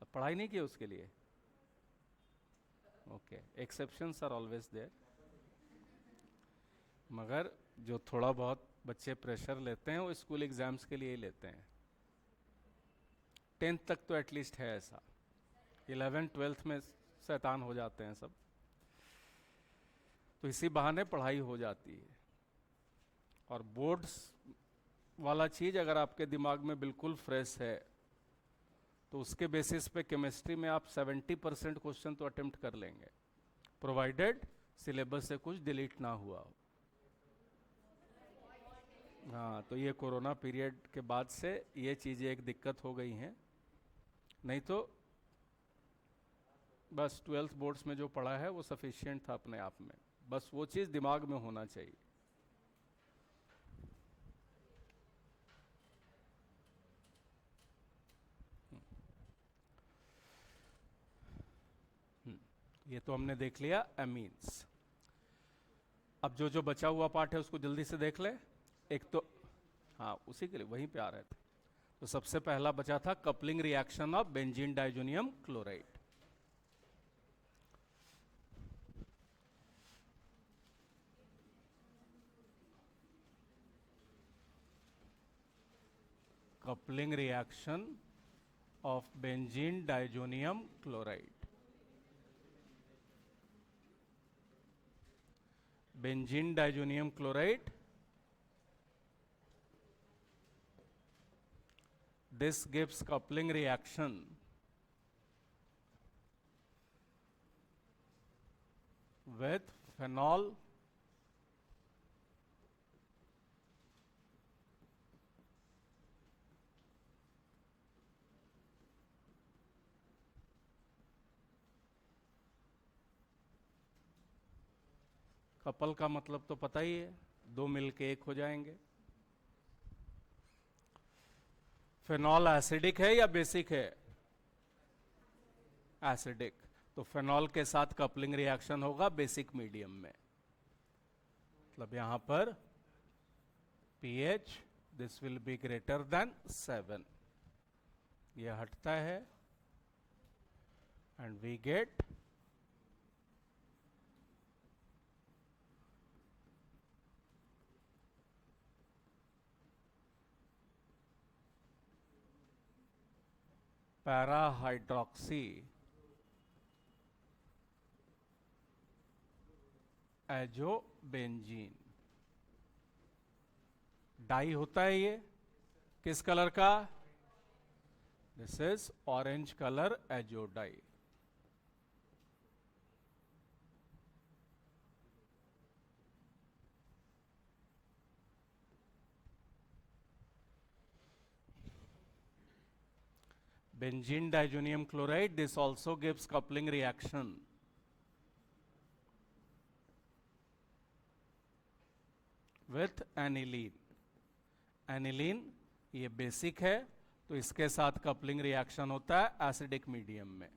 अब पढ़ाई नहीं की उसके लिए? Okay, exceptions are always there. मगर जो थोड़ा बहुत बच्चे प्रेशर लेते हैं वो स्कूल एग्जाम्स के लिए ही लेते हैं। 10th तक तो एटलीस्ट है ऐसा, 11th 12th में शैतान हो जाते हैं सब, तो इसी बहाने पढ़ाई हो जाती है। और बोर्ड्स वाला चीज़ अगर आपके दिमाग में बिल्कुल फ्रेश है तो उसके बेसिस पे केमिस्ट्री में आप 70% क्वेश्चन तो अटेम्प्ट कर लेंगे, प्रोवाइडेड सिलेबस से कुछ डिलीट ना हुआ हो। हाँ, तो ये कोरोना पीरियड के बाद से ये चीज़ें एक दिक्कत हो गई हैं, नहीं तो बस 12th बोर्ड्स में जो पढ़ा है वो सफिशिएंट था अपने आप में, बस वो चीज़ दिमाग में होना चाहिए। ये तो हमने देख लिया एमीन्स। अब जो जो बचा हुआ पार्ट है उसको जल्दी से देख ले। एक तो हाँ, उसी के लिए वहीं पे आ रहे थे। तो सबसे पहला बचा था coupling reaction of benzene diazonium chloride. coupling reaction of benzene diazonium chloride. Benzene diazonium chloride, this gives coupling reaction with phenol couple का मतलब तो पता ही है, दो मिलके एक हो जाएंगे। फेनॉल एसिडिक है या बेसिक है? एसिडिक, तो फेनॉल के साथ कपलिंग रिएक्शन होगा बेसिक मीडियम में, मतलब यहां पर pH this will be greater than 7, यह हटता है and we get para hydroxy azobenzene. Dye होता है ये, किस कलर का? This is orange colour azodye. Benzene diazonium chloride, this also gives coupling reaction with aniline. Aniline ये बेसिक है, तो इसके साथ कपलिंग रिएक्शन होता है एसिडिक मीडियम में।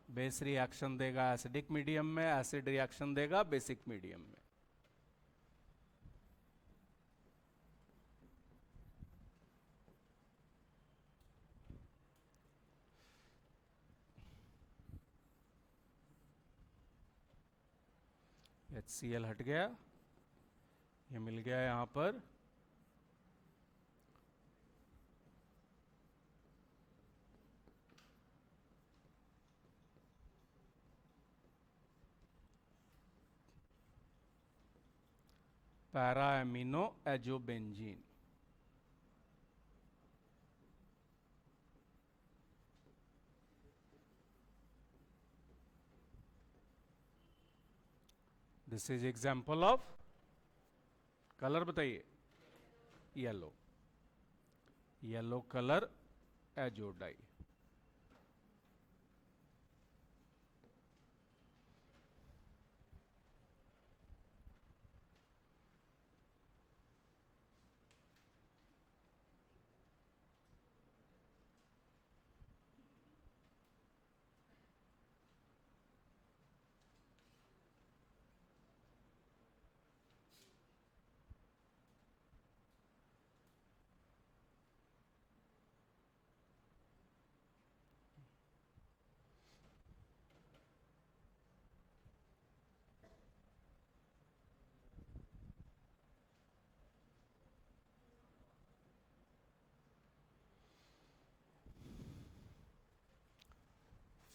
बेस रिएक्शन देगा एसिडिक मीडियम में, एसिड रिएक्शन देगा बेसिक मीडियम में। HCl हट गया, ये मिल गया यहां पर para amino azobenzene. This is example of, colour बताइए, yellow, yellow colour azo dye.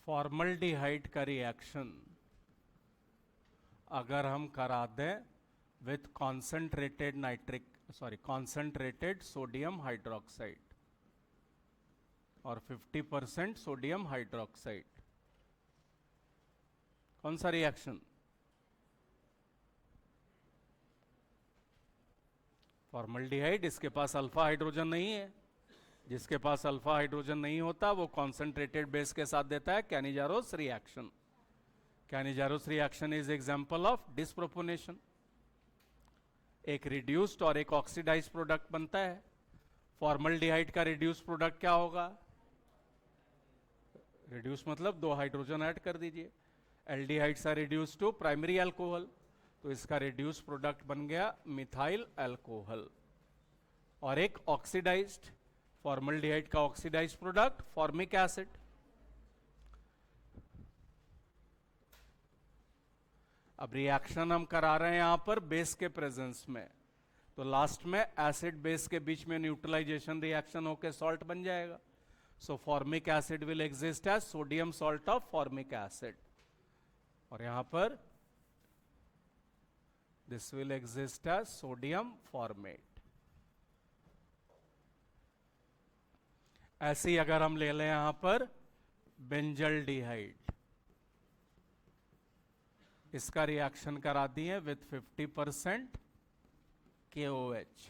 Formaldehyde का रिएक्शन अगर हम करा दें विथ कॉन्सेंट्रेटेड सोडियम हाइड्रोक्साइड और 50% सोडियम हाइड्रोक्साइड, कौन सा रिएक्शन? फॉर्मल्डिहाइड, इसके पास अल्फा हाइड्रोजन नहीं है, जिसके पास अल्फा हाइड्रोजन नहीं होता वो कॉन्सेंट्रेटेड बेस के साथ देता है Cannizzaro's reaction. Cannizzaro's reaction is example of disproportionation. एक रिड्यूस्ड और एक ऑक्सीडाइज प्रोडक्ट बनता है। फॉर्मल्डिहाइड का रिड्यूस्ड प्रोडक्ट क्या होगा? रिड्यूस मतलब दो हाइड्रोजन ऐड कर दीजिए, aldehydes are reduce to primary alcohol, तो इसका रिड्यूस प्रोडक्ट बन गया मिथाइल अल्कोहल। और एक ऑक्सीडाइज्ड, फॉर्मल्डिहाइड का ऑक्सीडाइज्ड प्रोडक्ट फॉर्मिक एसिड। अब रिएक्शन हम करा रहे हैं यहां पर बेस के प्रेजेंस में, तो लास्ट में एसिड बेस के बीच में न्यूट्रलाइजेशन रिएक्शन होकर सॉल्ट बन जाएगा. So formic acid will exist as sodium salt of formic acid. और यहां पर this will exist as sodium formate. ऐसे ही अगर हम ले लें यहां पर बेंजल्डिहाइड, इसका रिएक्शन करा दिए विथ 50% KOH.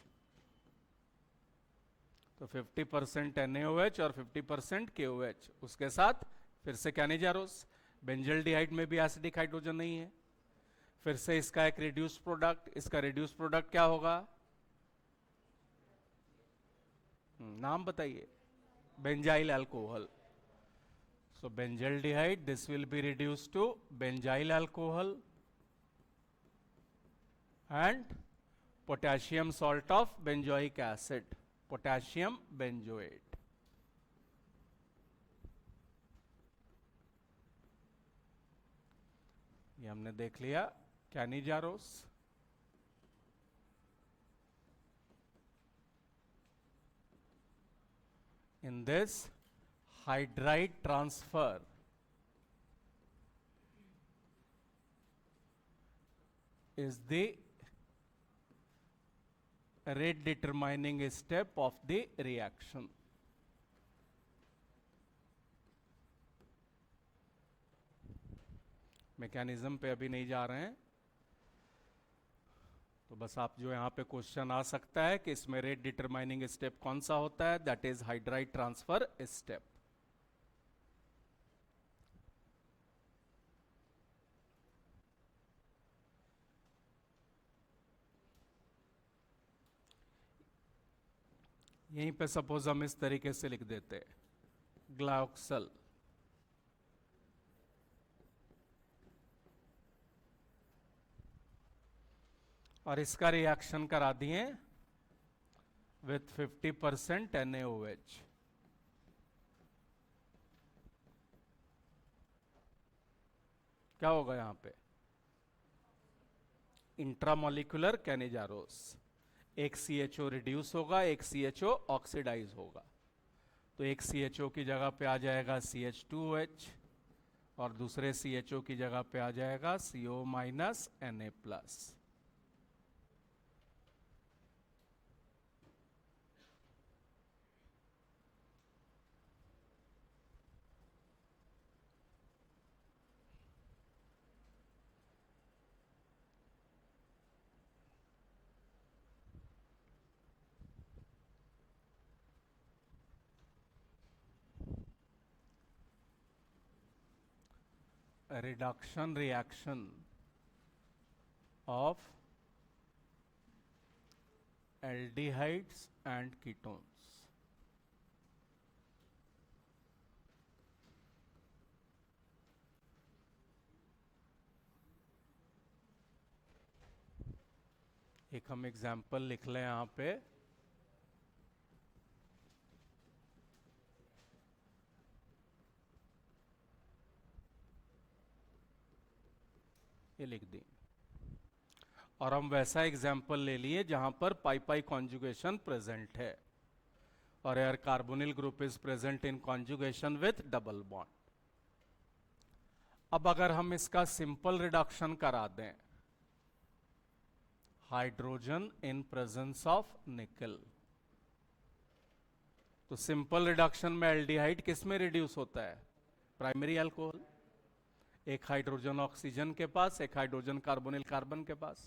तो 50% NaOH और 50% KOH, उसके साथ फिर से कैनिजारोस. बेंजल्डिहाइड में भी एसिडिक हाइड्रोजन नहीं है. फिर से इसका एक रिड्यूस प्रोडक्ट, इसका रिड्यूस प्रोडक्ट क्या होगा? नाम बताइए. Benzyl alcohol. So benzaldehyde, this will be reduced to benzyl alcohol and potassium salt of benzoic acid, potassium benzoate. ये हमने देख लिया कैनिजारोस. In this hydride transfer is the rate determining step of the reaction. Mechanism पे अभी नहीं जा रहे हैं, तो बस आप जो यहां पे क्वेश्चन आ सकता है कि इसमें रेट डिटरमाइनिंग स्टेप कौन सा होता है, that is hydride transfer step. यहीं पे सपोज हम इस तरीके से लिख देते ग्लाइकोक्सल, और इसका रिएक्शन करा दिए विथ 50% NaOH. क्या होगा यहां पे? इंट्रामोलिकुलर कैनिजारोस. एक CHO रिड्यूस होगा, एक CHO ऑक्सीडाइज होगा. तो एक CHO की जगह पे आ जाएगा CH2OH और दूसरे CHO की जगह पे आ जाएगा CO minus Na+. Reduction reaction of aldehydes and ketones. एक हम एग्जाम्पल लिख लें यहां पे. ये लिख दी, और हम वैसा एग्जाम्पल ले लिए जहां पर पाई पाई कॉन्जुगेशन प्रेजेंट है और air carbonyl group is present in conjugation with double bond. अब अगर हम इसका सिंपल रिडक्शन करा दें, हाइड्रोजन इन प्रेजेंस ऑफ निकल, तो सिंपल रिडक्शन में एल्डिहाइड किस में रिड्यूस होता है? Primary alcohol. एक हाइड्रोजन ऑक्सीजन के पास, एक हाइड्रोजन कार्बोनिल कार्बन के पास.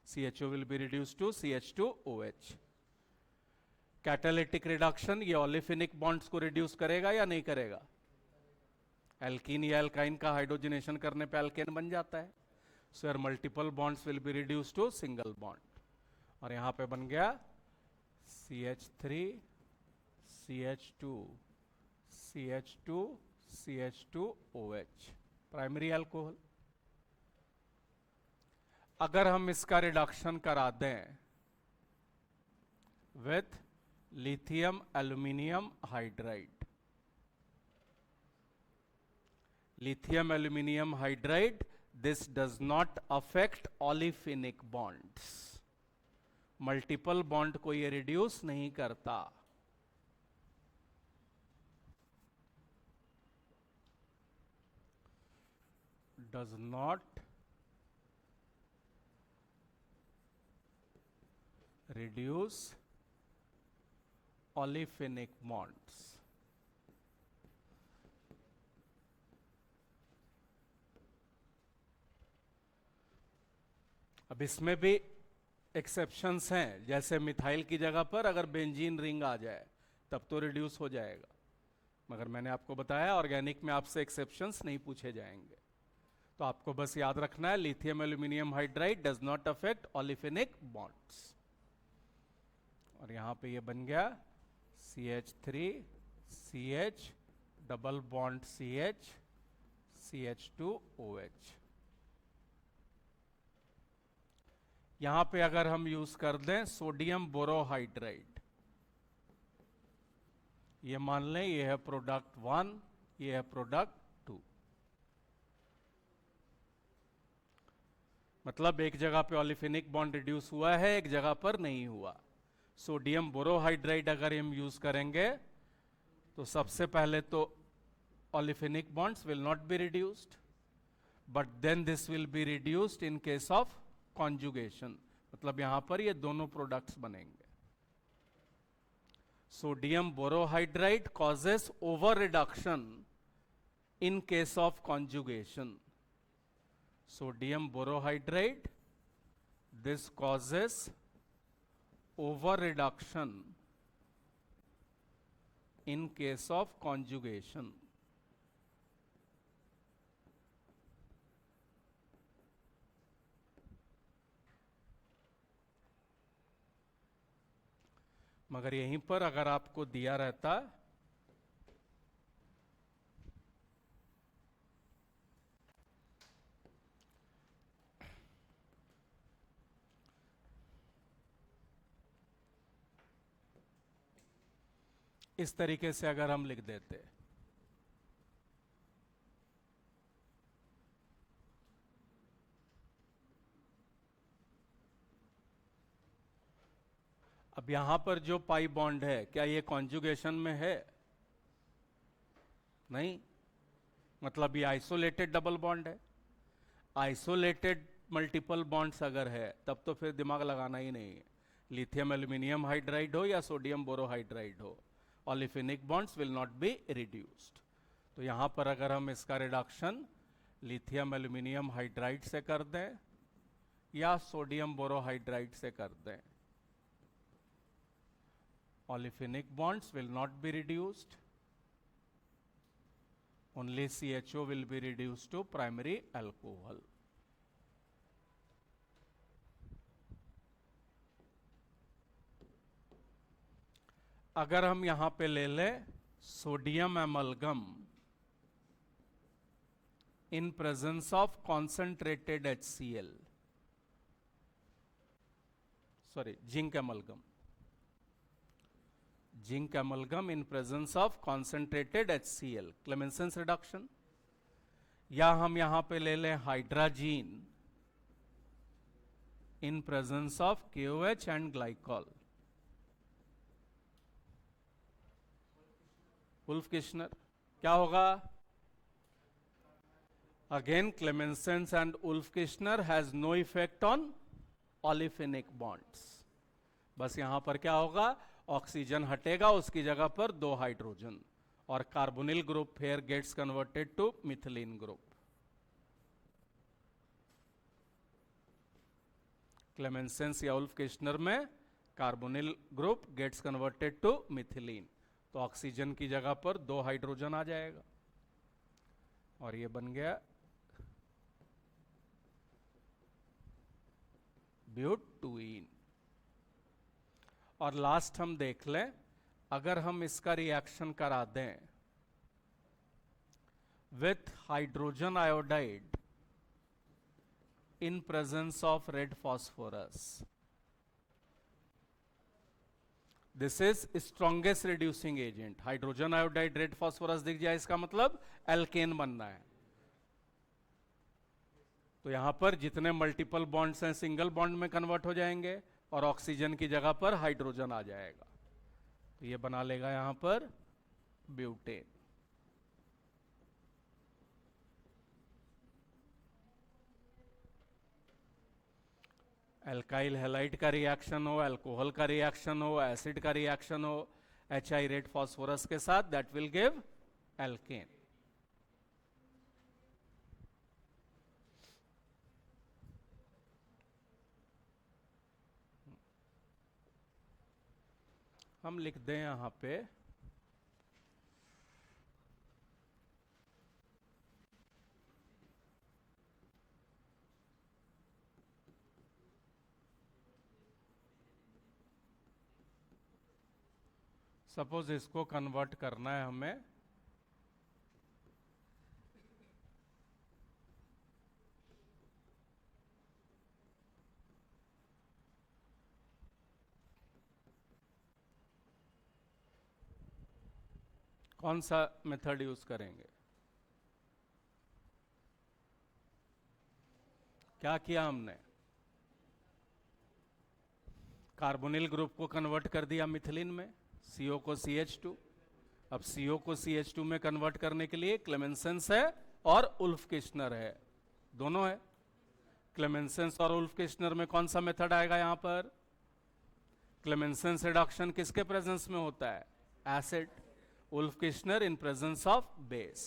CHO will be reduce to CH2OH. Catalytic reduction ये ओलिफिनिक बॉन्ड्स को रिड्यूस करेगा या नहीं करेगा? एल्कीन या एल्काइन का हाइड्रोजनेशन करने पे एल्केन बन जाता है. सो यार multiple bonds will be reduce to single bond, और यहां पे बन गया CH3 CH2 CH2 CH2OH, primary alcohol. अगर हम इसका रिडक्शन करा दें with lithium aluminium hydride, lithium aluminum hydride, this does not affect olefinic bonds. Multiple bond को ये रिड्यूस नहीं करता। Does not reduce olefinic bonds। अब इसमें भी एक्सेप्शंस हैं, जैसे मिथाइल की जगह पर अगर बेंजीन रिंग आ जाए तब तो रिड्यूस हो जाएगा, मगर मैंने आपको बताया ऑर्गेनिक में आपसे एक्सेप्शंस नहीं पूछे जाएंगे। तो आपको बस याद रखना है lithium aluminium hydride does not affect olefinic bonds. और यहां पे ये बन गया CH3 CH double bond CH CH2OH। यहां पे अगर हम यूज कर दें सोडियम बोरोहाइड्राइड, ये मान लें ये है प्रोडक्ट 1, ये है प्रोडक्ट 2, मतलब एक जगह पे ऑलिफिनिक बॉन्ड रिड्यूस हुआ है, एक जगह पर नहीं हुआ। सोडियम बोरोहाइड्राइड अगर हम यूज करेंगे तो सबसे पहले तो olefinic bonds will not be reduced, but then this will be reduced in case of conjugation, मतलब यहां पर ये दोनों प्रोडक्ट्स बनेंगे। Sodium borohydride causes over reduction in case of conjugation. Sodium borohydride, this causes over reduction in case of conjugation। मगर यहीं पर अगर आपको दिया रहता इस तरीके से, अगर हम लिख देते अब यहां पर जो पाई बॉन्ड है क्या ये कॉन्जुगेशन में है? नहीं, मतलब ये आइसोलेटेड डबल बॉन्ड है। आइसोलेटेड मल्टीपल बॉन्ड्स अगर है तब तो फिर दिमाग लगाना ही नहीं है, लिथियम एल्यूमिनियम हाइड्राइड हो या सोडियम बोरोहाइड्राइड हो, olefinic bonds will not be reduced. तो यहां पर अगर हम इसका रिडक्शन लिथियम एल्यूमिनियम हाइड्राइड से कर दें या सोडियम बोरोहाइड्राइड से कर दें, olefinic bonds will not be reduced, only CHO will be reduced to primary alcohol। अगर हम यहां पे ले लें sodium amalgam in presence of concentrated HCl, sorry, zinc amalgam in presence of concentrated HCl, Clemenson's reduction। या हम यहां पे ले लें hydrazine in presence of KOH and glycol, Wolff-Kishner, क्या होगा? Again Clemenson's and Wolff-Kishner has no effect on olefinic bonds। बस यहां पर क्या होगा, ऑक्सीजन हटेगा, उसकी जगह पर 2 हाइड्रोजन, और carbonyl group here gets converted to methylene group. Clemmensen's या वुल्फ-किश्नर में carbonyl group gets converted to methylene, तो ऑक्सीजन की जगह पर 2 हाइड्रोजन आ जाएगा और ये बन गया ब्यूटुईन। और लास्ट हम देख लें, अगर हम इसका रिएक्शन करा दें with hydrogen iodide in presence of red phosphorus, this is strongest reducing agent. Hydrogen iodide red phosphorus दिख जाए, इसका मतलब एल्केन बनना है। तो यहां पर जितने मल्टीपल बॉन्ड्स हैं सिंगल बॉन्ड में कन्वर्ट हो जाएंगे, और ऑक्सीजन की जगह पर हाइड्रोजन आ जाएगा, तो ये बना लेगा यहां पर ब्यूटेन। एल्काइल हैलाइड का रिएक्शन हो, अल्कोहल का रिएक्शन हो, एसिड का रिएक्शन हो HI रेड फास्फोरस के साथ, दैट विल गिव एल्केन। हम लिख दें यहां पे सपोज इसको कन्वर्ट करना है हमें कौन सा मेथड यूज करेंगे? क्या किया हमने? कार्बोनिल ग्रुप को कन्वर्ट कर दिया मिथिलिन में, CO को CH2। अब CO को CH2 में कन्वर्ट करने के लिए क्लेमेंसेंस है और उल्फ किश्नर है, दोनों है। क्लेमेंसेंस और उल्फ किश्नर में कौन सा मेथड आएगा यहां पर? क्लेमेंसेंस रिडक्शन किसके प्रेजेंस में होता है? Acid. Wolff Kishner in presence of base.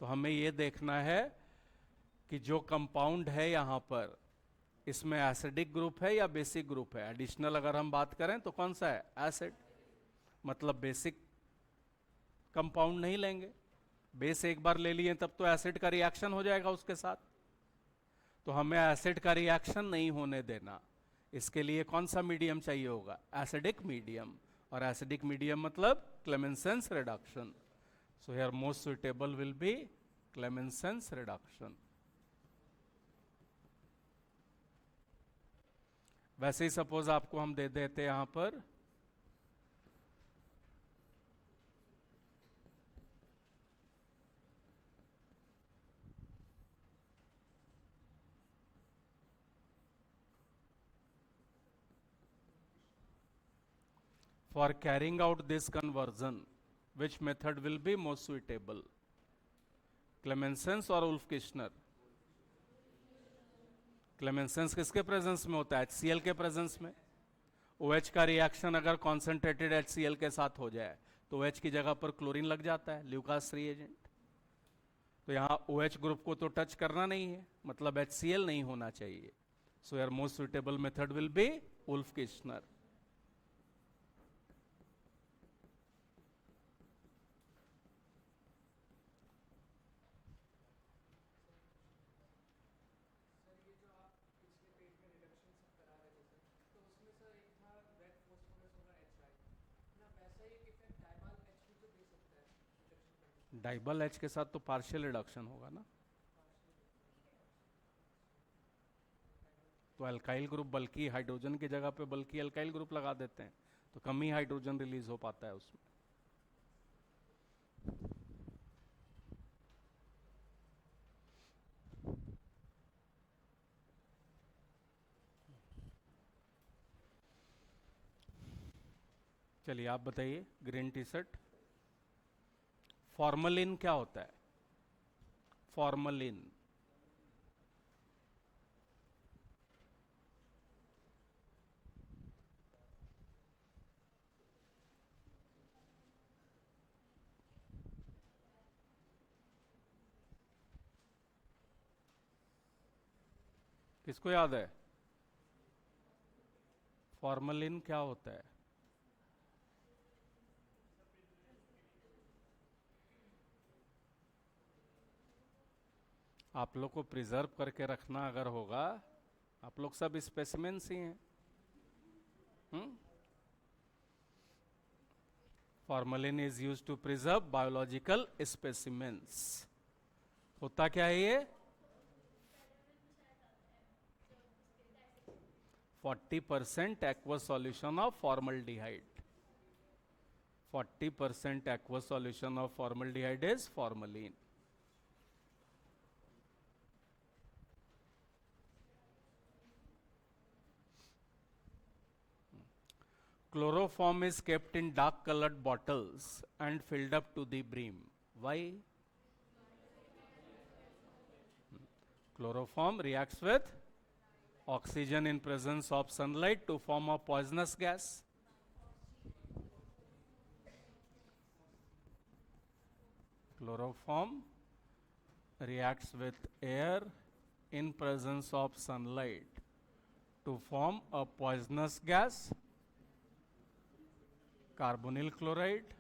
तो हमें यह देखना है कि जो कंपाउंड है यहां पर, इसमें एसिडिक ग्रुप है या बेसिक ग्रुप है। एडिशनल अगर हम बात करें तो कौन सा है? एसिड। मतलब बेसिक कंपाउंड नहीं लेंगे, बेस एक बार ले लिए तब तो एसिड का रिएक्शन हो जाएगा उसके साथ, तो हमें एसिड का रिएक्शन नहीं होने देना। इसके लिए कौन सा मीडियम चाहिए होगा? Acidic medium. और एसिडिक मीडियम मतलब Clemmensen's reduction. So here most suitable will be Clemmensen's reduction. वैसे ही सपोज आपको हम दे देते यहां पर for carrying out this conversion, which method will be most suitable? क्लेमेंसेंस और उल्फ किश्नर? क्लेमेंसेंस किसके प्रेजेंस में होता है? HCl के प्रेजेंस में। OH का रिएक्शन अगर कॉन्सेंट्रेटेड HCl के साथ हो जाए तो OH की जगह पर क्लोरीन लग जाता है, ल्यूकास रिएजेंट। तो यहां OH ग्रुप को तो टच करना नहीं है, मतलब HCl नहीं होना चाहिए। So your most suitable method will be Wolff Kishner. DIBAL H के साथ तो पार्शियल रिडक्शन होगा ना, तो अल्काइल ग्रुप बल्कि हाइड्रोजन की जगह पे बल्कि अल्काइल ग्रुप लगा देते हैं, तो कम ही हाइड्रोजन रिलीज हो पाता है उसमें। चलिए आप बताइए, ग्रीन टी शर्ट, फॉर्मलिन क्या होता है? फॉर्मलिन किसको याद है? फॉर्मलिन क्या होता है? आप लोग को प्रिजर्व करके रखना अगर होगा, आप लोग सब स्पेसिमेंस ही हैं। Formalin is used to preserve biological specimens. होता क्या है ये? 40% aqueous solution of formaldehyde. 40% aqueous solution of formaldehyde is formalin. Chloroform is kept in dark colored bottles and filled up to the brim. Why? Chloroform reacts with oxygen in presence of sunlight to form a poisonous gas. Chloroform reacts with air in presence of sunlight to form a poisonous gas, carbonyl chloride.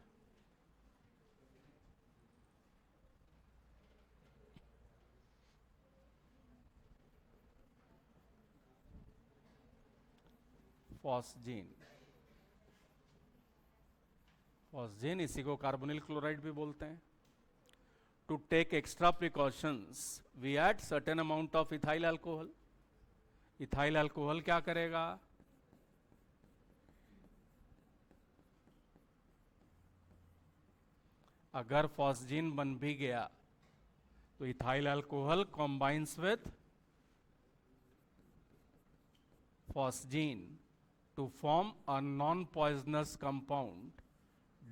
Phosgene, phosgene इसी को carbonyl chloride भी बोलते हैं. To take extra precautions we add certain amount of ethyl alcohol. Ethyl alcohol क्या करेगा? अगर phosgene बन भी गया तो ethyl alcohol combines with phosgene to form a non-poisonous compound,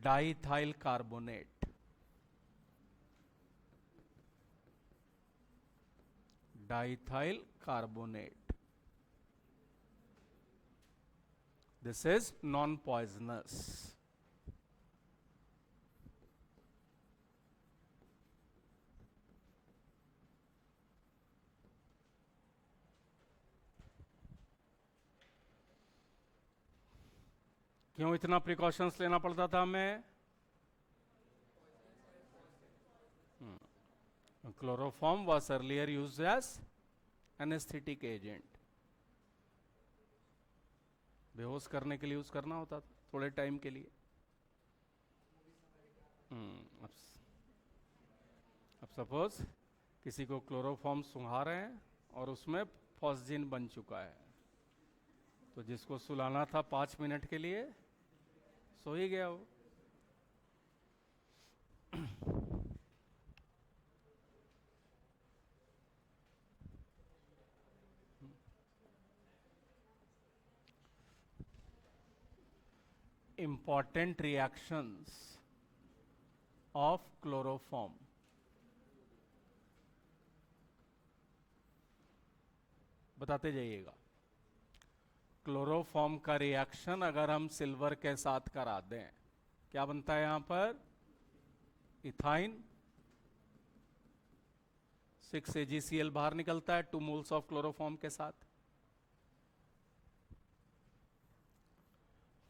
diethyl carbonate. Diethyl carbonate. This is non-poisonous. क्यों इतना precautions लेना पड़ता था हमें? Chloroform was earlier used as anaesthetic agent. बेहोश करने के लिए यूज करना होता था थोड़े टाइम के लिए. अब सपोज किसी को क्लोरोफॉर्म सुंघा रहे हैं और उसमें फॉस्जीन बन चुका है, तो जिसको सुलाना था 5 मिनट के लिए सो ही गया वो. Important reactions of chloroform. बताते जाइएगा. क्लोरोफॉर्म का रिएक्शन अगर हम सिल्वर के साथ करा दें, क्या बनता है यहां पर? इथाइन 6 AgCl बाहर निकलता है 2 मोल्स ऑफ क्लोरोफॉर्म के साथ.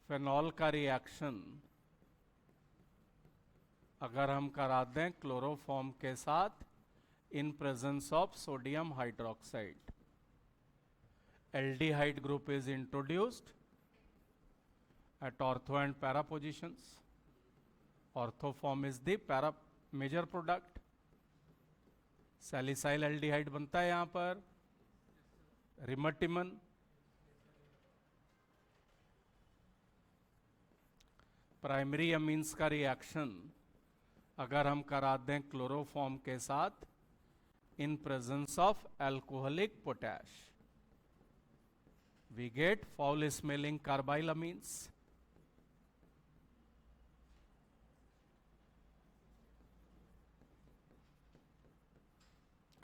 फेनॉल का रिएक्शन अगर हम करा दें क्लोरोफॉर्म के साथ in presence of sodium hydroxide, aldehyde group is introduced at ortho and para positions. Ortho form is the para major product. salicyl aldehyde बनता है यहां पर. रिमटिमन, प्राइमरी अमीन्स का रिएक्शन अगर हम करा दें क्लोरोफॉर्म के साथ in presence of alcoholic potash, we get foul smelling carbylamines.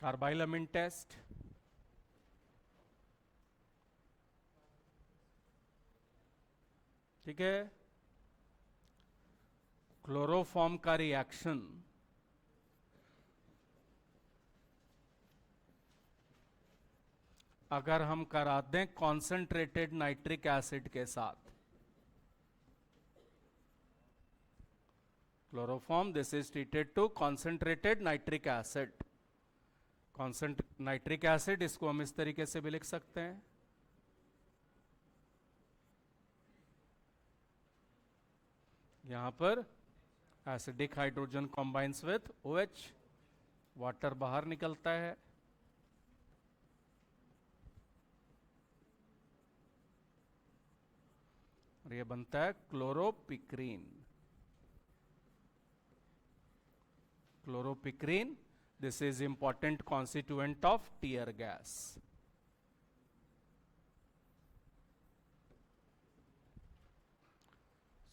Carbylamine test. ठीक है. क्लोरोफॉर्म का रिएक्शन अगर हम करा दें कॉन्सेंट्रेटेड नाइट्रिक एसिड के साथ, chloroform this is treated to concentrated nitric acid. Nitric acid इसको हम इस तरीके से भी लिख सकते हैं. यहां पर acidic hydrogen combines with OH, water बाहर निकलता है. और ये बनता है chloropicrin. Chloropicrin this is important constituent of tear gas.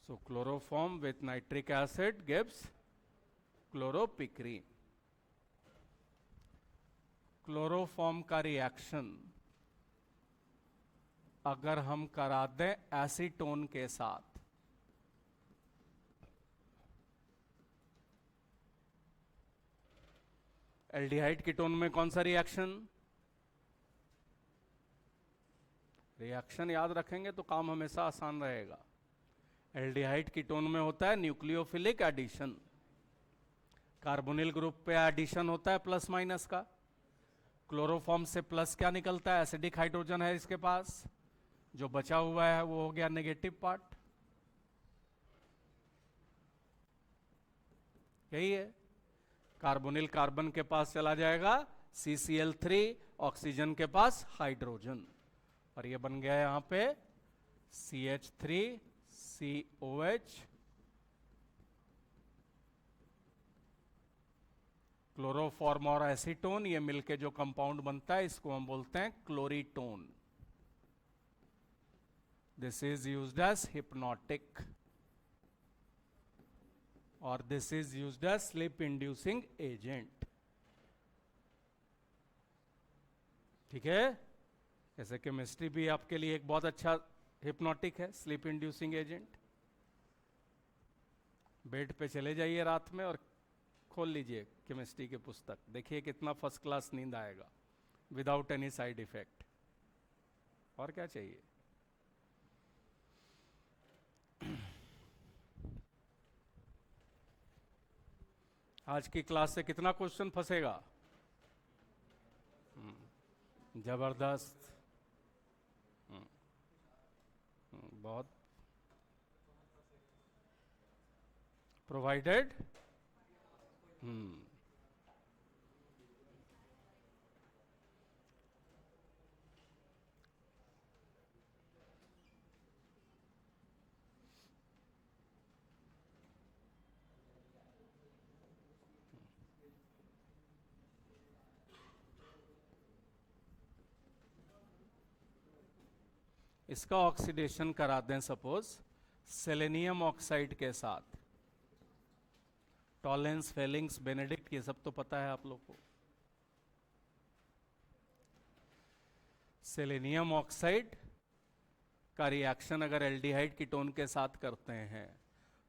So chloroform with nitric acid gives chloropicrine. Chloroform का रिएक्शन अगर हम करा दें एसीटोन के साथ, एल्डिहाइड कीटोन में कौन सा रिएक्शन? रिएक्शन याद रखेंगे तो काम हमेशा आसान रहेगा। एल्डिहाइड कीटोन में होता है न्यूक्लियोफिलिक एडिशन, कार्बोनिल ग्रुप पे एडिशन होता है प्लस माइनस का। क्लोरोफॉर्म से प्लस क्या निकलता है? एसिडिक हाइड्रोजन है इसके पास, जो बचा हुआ है वो हो गया नेगेटिव पार्ट। यही है, कार्बोनिल कार्बन के पास चला जाएगा CCl3, ऑक्सीजन के पास हाइड्रोजन, और ये बन गया यहां पे CH3COH। क्लोरोफॉर्म और एसीटोन ये मिलके जो कंपाउंड बनता है इसको हम बोलते हैं chloretone. This is used as hypnotic और this is used as sleep inducing agent. ठीक है, जैसे केमिस्ट्री भी आपके लिए एक बहुत अच्छा हिप्नोटिक है, स्लीप इंड्यूसिंग एजेंट। बेड पे चले जाइए रात में और खोल लीजिए केमिस्ट्री की पुस्तक, देखिए कितना फर्स्ट क्लास नींद आएगा विदाउट एनी साइड इफेक्ट। और क्या चाहिए? आज की क्लास से कितना क्वेश्चन फंसेगा? जबरदस्त। बहुत प्रोवाइडेड। इसका ऑक्सीडेशन करा दें सपोज सेलेनियम ऑक्साइड के साथ, टॉलेंस, फेलिंग्स, बेनेडिक्ट, ये सब तो पता है आप लोग को। सेलेनियम ऑक्साइड का रिएक्शन अगर एल्डिहाइड कीटोन के साथ करते हैं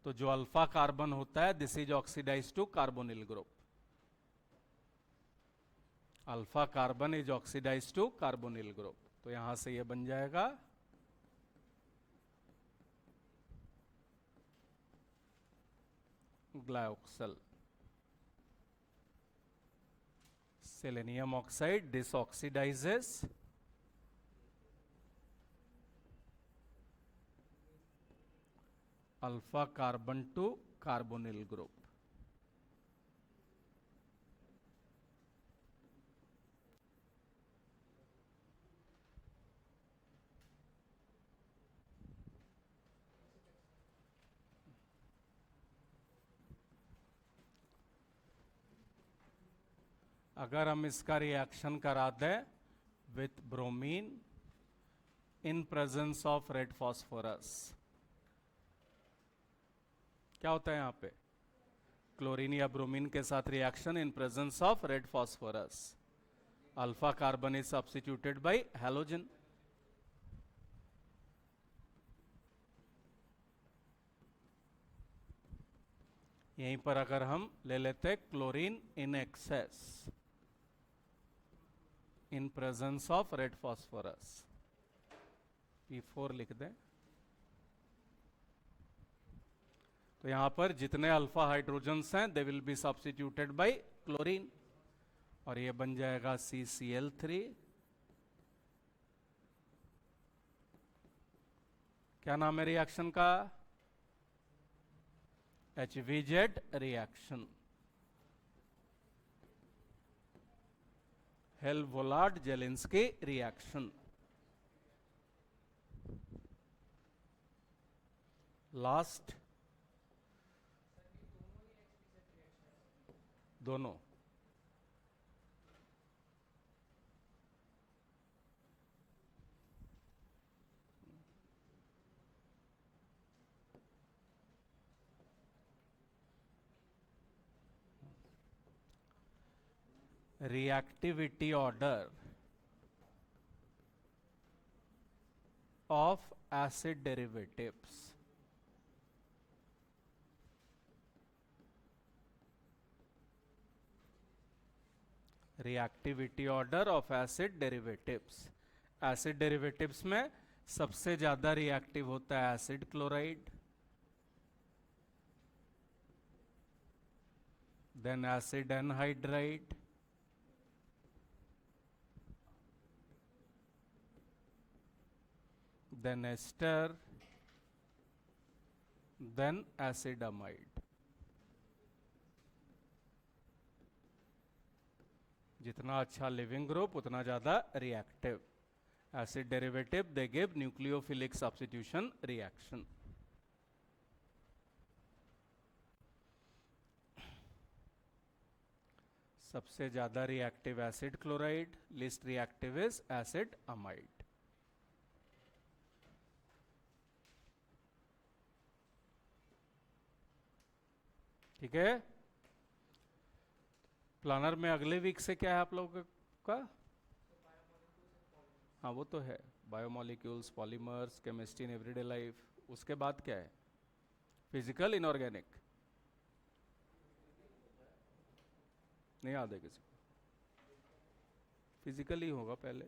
तो जो अल्फा कार्बन होता है this is oxidise to carbonyl group. Alpha carbon is oxidise to carbonyl group, तो यहां से ये बन जाएगा glyoxal. Selenium oxide this oxidises alpha carbon to carbonyl group. अगर हम इसका रिएक्शन करा दें with bromine in presence of red phosphorus, क्या होता है यहां पे? क्लोरीन या ब्रोमीन के साथ reaction in presence of red phosphorus, alpha carbon is substituted bye halogen. यहीं पर अगर हम ले लेते chlorine in excess in presence of red phosphorus, P4 लिख दें, तो यहां पर जितने अल्फा हाइड्रोजन्स हैं they will be substituted by chlorine, और ये बन जाएगा CCl3। क्या नाम है रिएक्शन का? HVZ reaction, Hell Volhard Zelinsky reaction. Last दोनों reactivity order of acid derivatives. Reactivity order of acid derivatives. Acid derivatives में सबसे ज्यादा रिएक्टिव होता है acid chloride, then acid anhydride, then ester, then acid amide. जितना अच्छा लिविंग ग्रुप उतना ज्यादा reactive. Acid derivative they give nucleophilic substitution reaction. सबसे ज्यादा reactive acid chloride, least reactive is acid amide. ठीक है. प्लानर में अगले वीक से क्या है आप लोगों का? हाँ वो तो है, biomolecules, polymers, chemistry in everyday life. उसके बाद क्या है? Physical inorganic. नहीं याद है किसी को? फिजिकल ही होगा पहले.